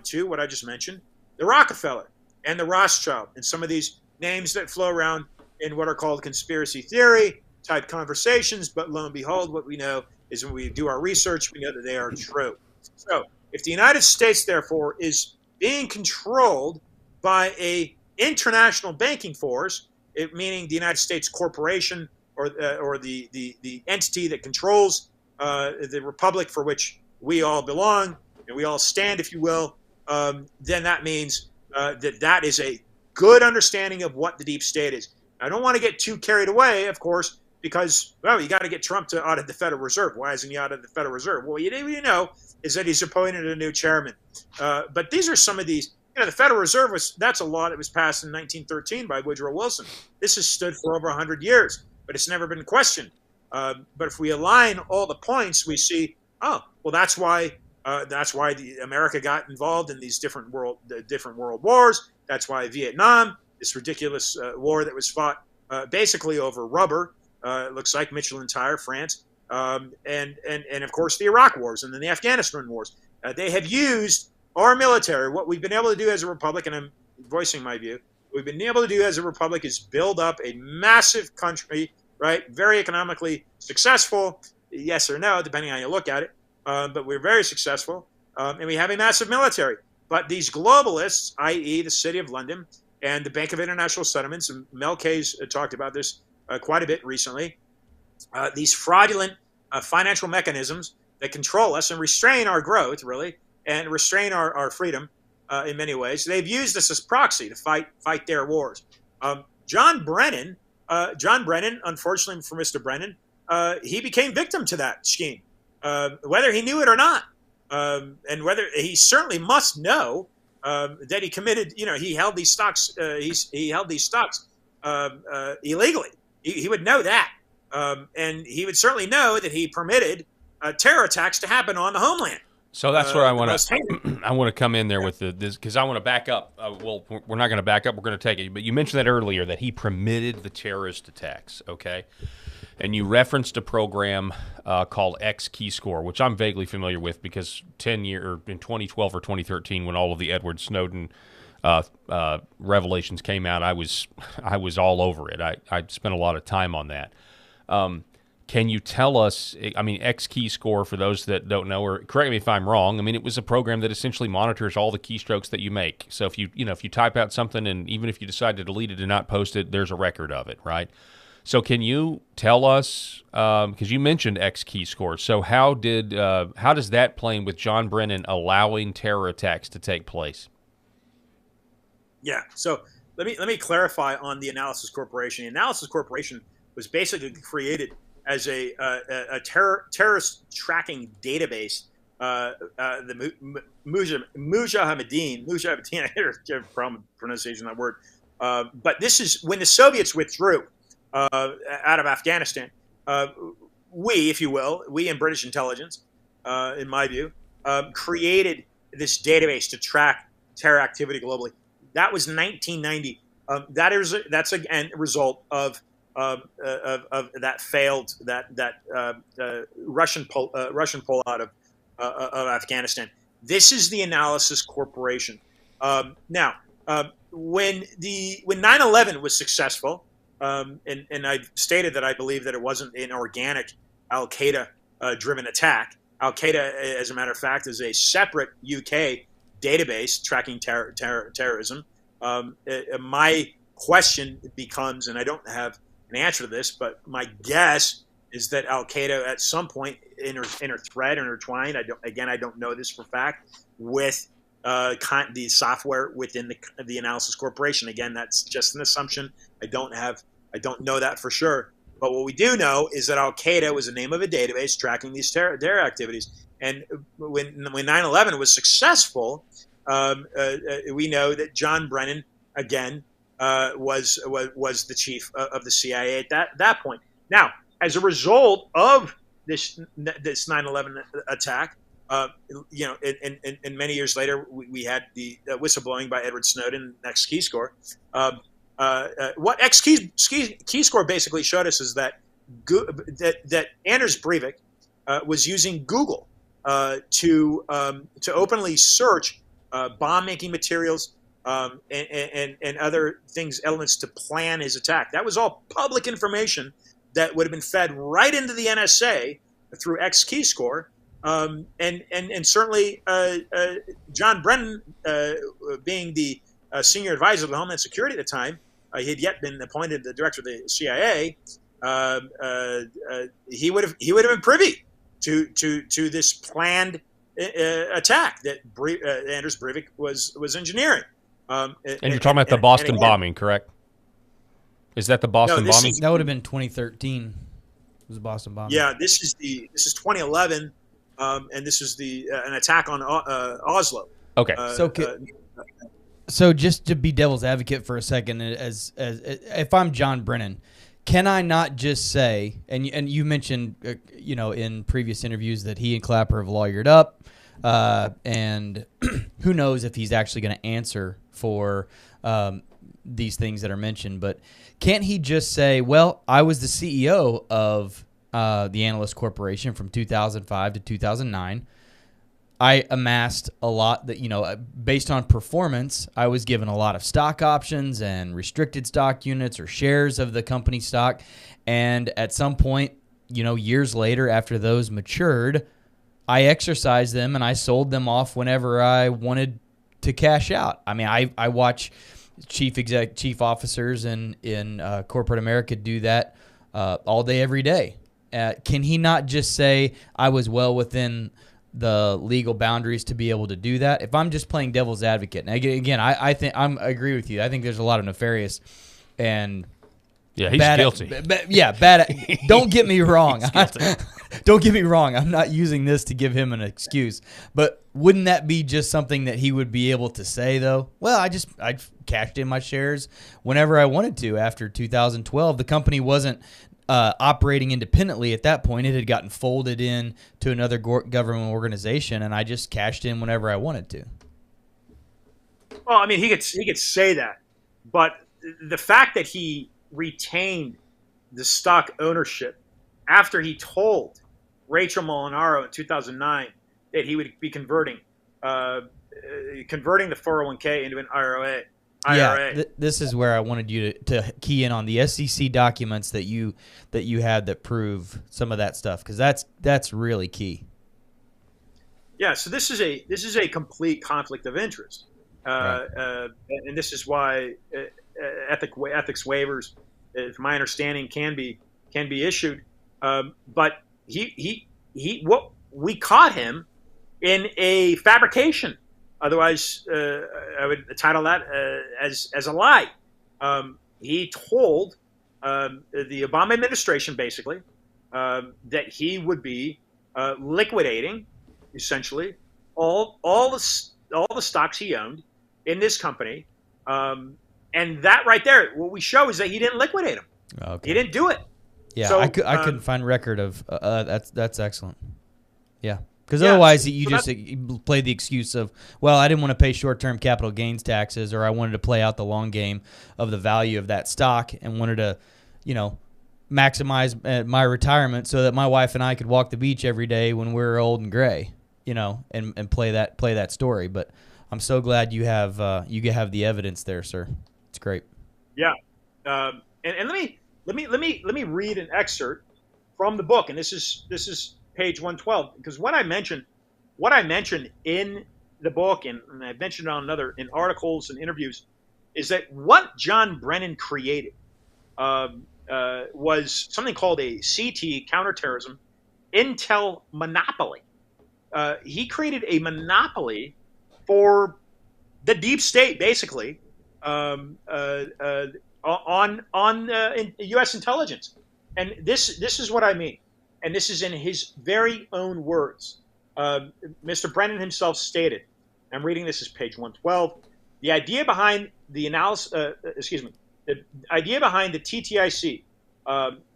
to what I just mentioned, the Rockefeller and the Rothschild, and some of these names that flow around in what are called conspiracy theory type conversations. But lo and behold, what we know is when we do our research, we know that they are true. So if the United States, therefore, is being controlled by a international banking force, meaning the United States corporation or the entity that controls the republic for which we all belong and we all stand, if you will, then that means that is a good understanding of what the deep state is. I don't want to get too carried away, of course, because, well, you got to get Trump to audit the Federal Reserve. Why isn't he audit the Federal Reserve? Well, you know is that he's appointed a new chairman. But these are some of these. The Federal Reserve that's a law that was passed in 1913 by Woodrow Wilson. This has stood for over 100 years, but it's never been questioned. But if we align all the points, we see Oh, well, that's why America got involved in these different world wars. That's why Vietnam, this ridiculous war that was fought basically over rubber, it looks like Michelin tire, France, and of course the Iraq wars and then the Afghanistan wars. They have used our military. What we've been able to do as a republic, and I'm voicing my view, we've been able to do as a republic is build up a massive country, right? Very economically successful, yes or no, depending on how you look at it. But we're very successful, and we have a massive military. But these globalists, i.e. the City of London and the Bank of International Settlements, and Mel Kay's talked about this quite a bit recently, these fraudulent financial mechanisms that control us and restrain our growth, really, and restrain our freedom in many ways. They've used this as proxy to fight their wars. John Brennan, unfortunately for Mr. Brennan, he became victim to that scheme, whether he knew it or not, and whether he certainly must know that he committed. He held these stocks. He held these stocks illegally. He would know that, and he would certainly know that he permitted terror attacks to happen on the homeland. So that's where I want to come in there with this, because I want to back up. Well, we're not going to back up. We're going to take it. But you mentioned that earlier, that he permitted the terrorist attacks, okay? And you referenced a program called X Keyscore, which I'm vaguely familiar with because in 2012 or 2013, when all of the Edward Snowden revelations came out, I was all over it. I spent a lot of time on that. Can you tell us, X Keyscore, for those that don't know, or correct me if I'm wrong, it was a program that essentially monitors all the keystrokes that you make. So if you type out something, and even if you decide to delete it and not post it, there's a record of it, right? So can you tell us, because you mentioned X Keyscore, so how does that play in with John Brennan allowing terror attacks to take place? Yeah, so let me clarify on the Analysis Corporation. The Analysis Corporation was basically created as a terrorist tracking database. The Mujahideen, I have a problem with pronunciation of that word. But this is when the Soviets withdrew out of Afghanistan. We, if you will, we in British intelligence, in my view, created this database to track terror activity globally. That was 1990. That's again a result of that failed Russian pullout of Afghanistan. This is the Analysis Corporation. Now, when 9/11 was successful, and I stated that I believe that it wasn't an organic Al Qaeda driven attack. Al Qaeda, as a matter of fact, is a separate UK database tracking terrorism. My question becomes, and I don't have an answer to this, but my guess is that Al Qaeda at some point intertwined. I don't know this for fact, with the software within the Analysis Corporation. Again, that's just an assumption. I don't know that for sure. But what we do know is that Al Qaeda was the name of a database tracking these terror activities. And when 9/11 was successful, we know that John Brennan again was the chief of the CIA at that point. Now, as a result of this 9/11 attack, and many years later, we had the whistleblowing by Edward Snowden, X Keyscore. What X Keyscore basically showed us is that Anders Breivik was using Google to openly search bomb-making materials and other elements to plan his attack. That was all public information that would have been fed right into the NSA through X Keyscore. And certainly John Brennan, being the senior advisor of the Homeland Security at the time, he had yet been appointed the director of the CIA. He would have been privy to this planned attack that Anders Breivik was engineering. And you're talking about the Boston bombing, correct? Is that the Boston bombing? That would have been 2013. It was the Boston bombing. Yeah, this is 2011, and this is an attack on Oslo. Okay. So just to be devil's advocate for a second, as if I'm John Brennan, can I not just say, and you mentioned, in previous interviews that he and Clapper have lawyered up, and who knows if he's actually going to answer for these things that are mentioned, but can't he just say, well, I was the CEO of the Analyst Corporation from 2005 to 2009. I amassed a lot that, based on performance, I was given a lot of stock options and restricted stock units or shares of the company stock. And at some point, years later, after those matured, I exercised them and I sold them off whenever I wanted to cash out. I mean, I watch chief officers in corporate America do that all day, every day. Can he not just say, I was well within the legal boundaries to be able to do that? If I'm just playing devil's advocate, and again, I think I agree with you. I think there's a lot of nefarious and he's guilty. Bad. Don't get me wrong. Don't get me wrong. I'm not using this to give him an excuse, but wouldn't that be just something that he would be able to say though? Well, I cashed in my shares whenever I wanted to after 2012. The company wasn't operating independently at that point. It had gotten folded in to another government organization, and I just cashed in whenever I wanted to. Well, I mean, he could say that, but the fact that he retained the stock ownership after he told Rachel Molinaro in 2009 that he would be converting the 401k into an IRA. Yeah, this is where I wanted you to key in on the SEC documents that you had that prove some of that stuff, because that's really key. Yeah, so this is a complete conflict of interest, and this is why ethics waivers, from my understanding, can be issued. But we caught him in a fabrication. Otherwise, I would title that as a lie. He told the Obama administration basically that he would be liquidating essentially all the stocks he owned in this company, and that right there, what we show is that he didn't liquidate them. Okay. He didn't do it. Yeah, so, I couldn't find record of that's excellent. Yeah. Because otherwise, you play the excuse of, well, I didn't want to pay short-term capital gains taxes, or I wanted to play out the long game of the value of that stock and wanted to, maximize my retirement so that my wife and I could walk the beach every day when we're old and gray, and play that story. But I'm so glad you have the evidence there, sir. It's great. Yeah, and let me read an excerpt from the book, and this is page 112, because what I mentioned in the book, and I've mentioned it in articles and interviews, is that what John Brennan created was something called a CT, counterterrorism, intel monopoly. He created a monopoly for the deep state, basically, on U.S. intelligence, and this is what I mean. And this is in his very own words. Mr. Brennan himself stated, I'm reading this as page 112, the idea behind the analysis, the idea behind the TTIC,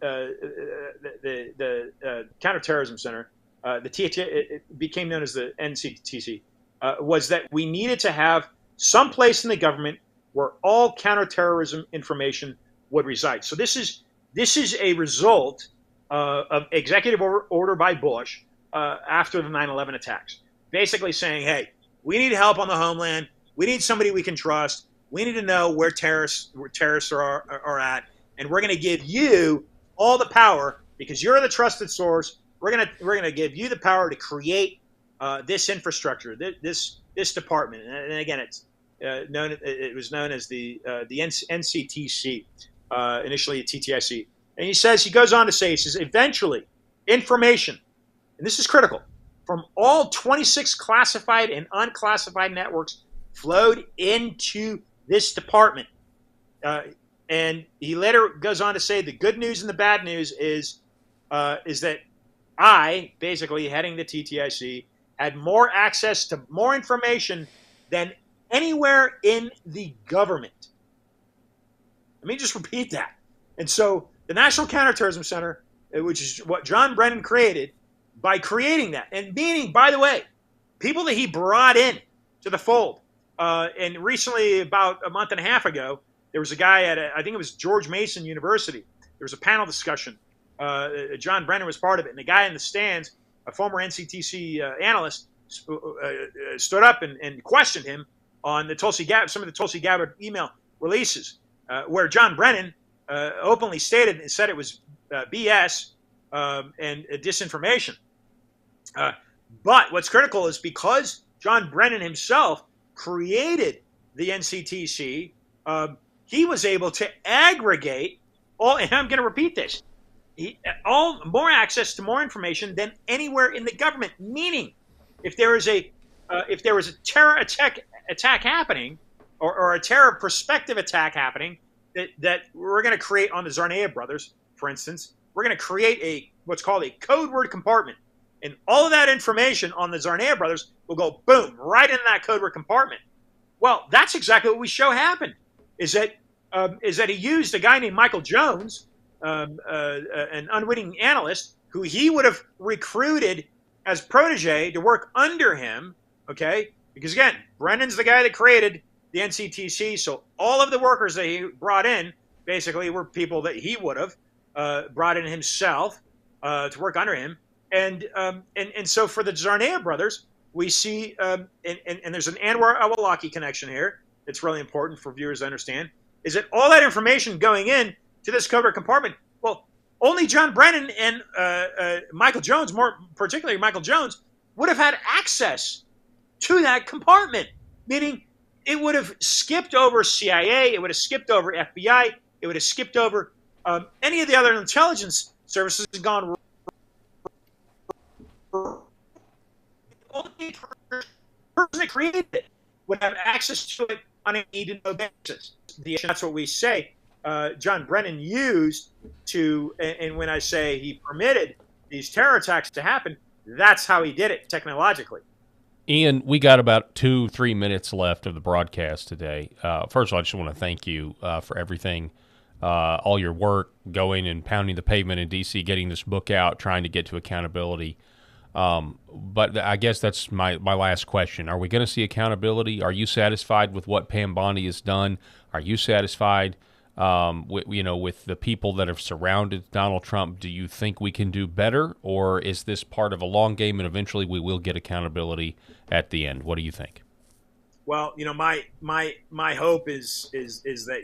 the Counterterrorism Center, it became known as the NCTC, was that we needed to have some place in the government where all counterterrorism information would reside. So this is a result of executive order by Bush after the 9/11 attacks, basically saying, hey, we need help on the homeland. We need somebody we can trust. We need to know where terrorists are at, and we're going to give you all the power because you're the trusted source. We're gonna give you the power to create this infrastructure, this department. And again, it was known as the NCTC, initially TTIC. And he goes on to say, eventually information, and this is critical, from all 26 classified and unclassified networks flowed into this department. And he later goes on to say the good news and the bad news is that I, basically heading the TTIC, had more access to more information than anywhere in the government. Let me just repeat that. And so The National Counterterrorism Center, which is what John Brennan created, by creating that, and meaning, by the way, people that he brought in to the fold. And recently, about a month and a half ago, there was a guy at, I think it was George Mason University. There was a panel discussion. John Brennan was part of it. And the guy in the stands, a former NCTC analyst, stood up and questioned him on the some of the Tulsi Gabbard email releases, where John Brennan openly stated and said it was BS and disinformation. But what's critical is because John Brennan himself created the NCTC, he was able to aggregate all, and I'm going to repeat this, more access to more information than anywhere in the government. Meaning, if there is a terror attack happening, or a terror prospective attack happening that we're going to create on the Zarnea brothers, for instance, we're going to create what's called a code word compartment. And all of that information on the Zarnea brothers will go, boom, right into that code word compartment. Well, that's exactly what we show happened, is that he used a guy named Michael Jones, an unwitting analyst, who he would have recruited as protege to work under him, okay? Because, again, Brennan's the guy that created the NCTC, so all of the workers that he brought in basically were people that he would have brought in himself to work under him. And so for the Zarnea brothers, we see, and there's an Anwar al-Awlaki connection here. It's really important for viewers to understand, is that all that information going in to this covert compartment, well, only John Brennan and Michael Jones, more particularly Michael Jones, would have had access to that compartment, meaning it would have skipped over CIA, it would have skipped over FBI, it would have skipped over any of the other intelligence services and gone. The only person that created it would have access to it on a need-to-know basis. That's what we say John Brennan used to, and when I say he permitted these terror attacks to happen, that's how he did it technologically. Ian, we got about 2-3 minutes left of the broadcast today. First of all, I just want to thank you for everything, all your work going and pounding the pavement in D.C., getting this book out, trying to get to accountability. But I guess that's my last question. Are we going to see accountability? Are you satisfied with what Pam Bondi has done? Are you satisfied with the people that have surrounded Donald Trump? Do you think we can do better, or is this part of a long game and eventually we will get accountability at the end? What do you think? Well, my hope is that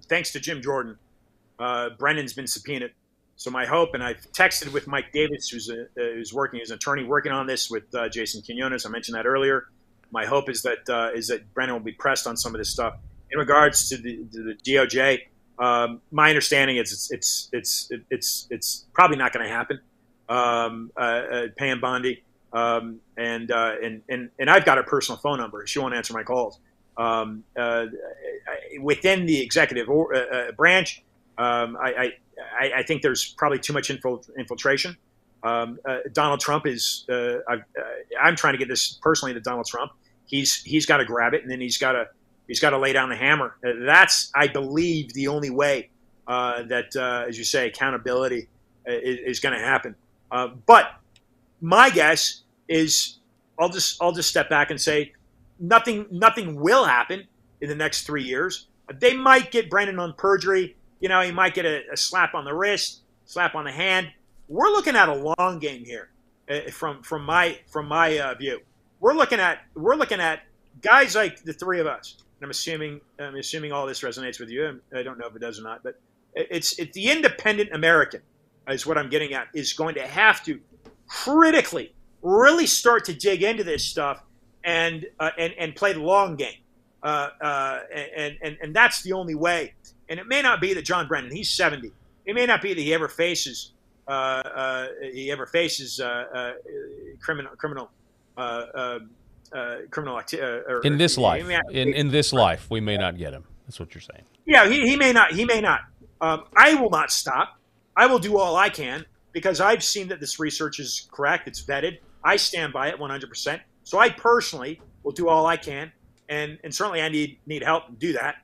thanks to Jim Jordan, Brennan's been subpoenaed. So my hope, and I've texted with Mike Davis, who's working as an attorney working on this with Jason Quinones. I mentioned that earlier. My hope is that Brennan will be pressed on some of this stuff. In regards to the DOJ, my understanding is it's probably not going to happen. Pam Bondi, and I've got her personal phone number. She won't answer my calls. Within the executive branch, I think there's probably too much infiltration. Donald Trump is. I'm trying to get this personally to Donald Trump. He's got to grab it, and then he's got to lay down the hammer. That's, I believe, the only way that, as you say, accountability is going to happen. But my guess is I'll just step back and say nothing will happen in the next 3 years. They might get Brennan on perjury. He might get a slap on the wrist, slap on the hand. We're looking at a long game here, from my view. We're looking at guys like the three of us. And I'm assuming all this resonates with you. I don't know if it does or not, but it's the independent American is what I'm getting at, is going to have to critically really start to dig into this stuff and play the long game. And that's the only way. And it may not be that John Brennan, he's 70. It may not be that he ever faces criminal activity in this life. In this life, we may not get him. That's what you're saying. Yeah, he may not. He may not. I will not stop. I will do all I can because I've seen that this research is correct. It's vetted. I stand by it 100%. So I personally will do all I can, and certainly I need help to do that.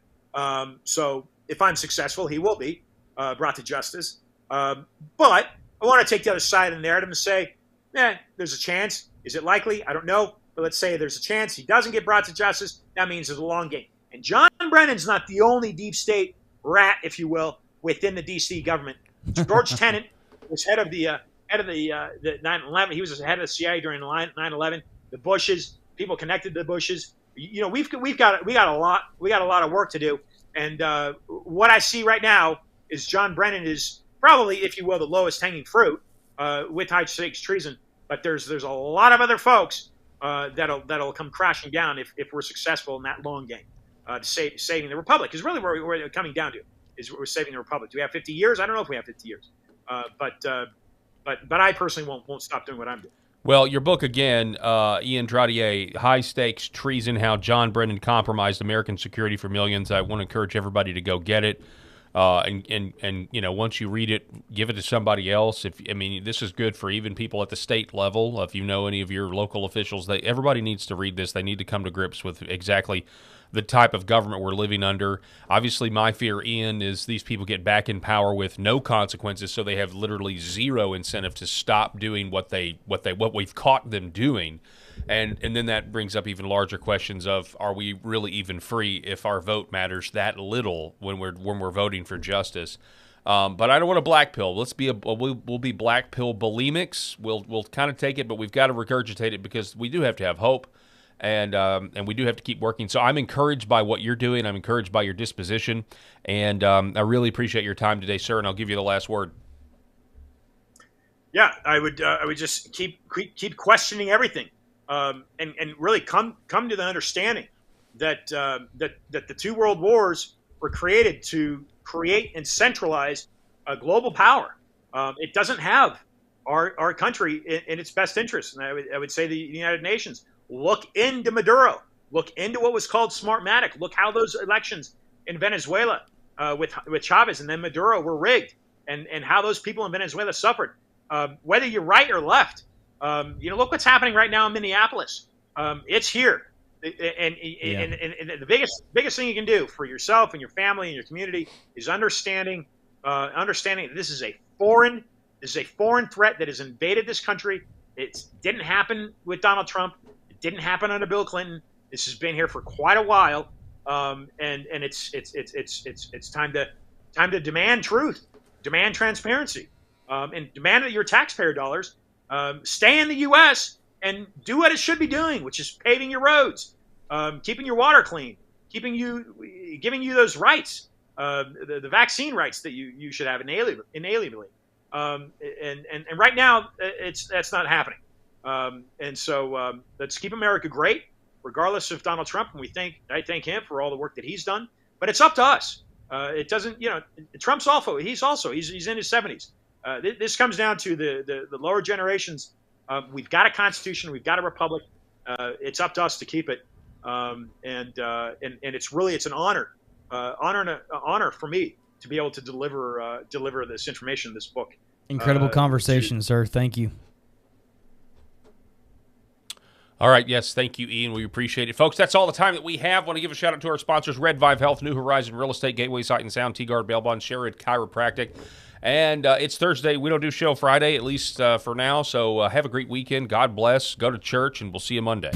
So if I'm successful, he will be. brought to justice. But I want to take the other side of the narrative and say, there's a chance. Is it likely? I don't know. But let's say there's a chance he doesn't get brought to justice. That means there's a long game. And John Brennan's not the only deep state rat, if you will, within the D.C. government. George Tenet was head of the 9/11. He was head of the CIA during 9/11. The Bushes, people connected to the Bushes. We've got a lot of work to do. And what I see right now is John Brennan is probably, if you will, the lowest hanging fruit with high stakes treason. But there's a lot of other folks that'll come crashing down if we're successful in that long game to saving the republic. Is really where we're coming down to. Is we're saving the republic. Do we have 50 years? I don't know if we have 50 years. But I personally won't stop doing what I'm doing. Well, your book again, Ian Trottier, High Stakes Treason: How John Brennan Compromised American Security for Millions. I want to encourage everybody to go get it. And once you read it, give it to somebody else. This is good for even people at the state level. If you know any of your local officials, everybody needs to read this. They need to come to grips with exactly the type of government we're living under. Obviously, my fear, Ian, is these people get back in power with no consequences, so they have literally zero incentive to stop doing what we've caught them doing. And then that brings up even larger questions of, are we really even free if our vote matters that little when we're voting for justice? But I don't want a black pill. We'll be black pill bulimics. We'll kind of take it, but we've got to regurgitate it because we do have to have hope, and we do have to keep working. So I'm encouraged by what you're doing. I'm encouraged by your disposition, and I really appreciate your time today, sir. And I'll give you the last word. Yeah, I would just keep questioning everything. And really come to the understanding that the two world wars were created to create and centralize a global power. It doesn't have our country in its best interest, and I would say the United Nations. Look into Maduro. Look into what was called Smartmatic. Look how those elections in Venezuela with Chavez and then Maduro were rigged, and how those people in Venezuela suffered. Whether you're right or left. Look what's happening right now in Minneapolis. It's here, and the biggest thing you can do for yourself and your family and your community is understanding that this is a foreign threat that has invaded this country. It didn't happen with Donald Trump. It didn't happen under Bill Clinton. This has been here for quite a while, and it's time to demand truth, demand transparency, and demand that your taxpayer dollars stay in the U.S. and do what it should be doing, which is paving your roads, keeping your water clean, giving you those rights, the vaccine rights that you should have inalienably. And right now, that's not happening. And so let's keep America great, regardless of Donald Trump. And I thank him for all the work that he's done. But it's up to us. It doesn't, Trump's he's in his 70s. This comes down to the lower generations. We've got a constitution. We've got a republic. It's up to us to keep it. And it's an honor for me to be able to deliver this information, this book. Incredible conversation, sir. Thank you. All right. Yes. Thank you, Ian. We appreciate it. Folks, that's all the time that we have. Want to give a shout out to our sponsors, Red Vive Health, New Horizon Real Estate, Gateway Sight and Sound, T-Guard, Bail Bond, Sherrod Chiropractic. And it's Thursday. We don't do show Friday, at least for now. So have a great weekend. God bless. Go to church, and we'll see you Monday.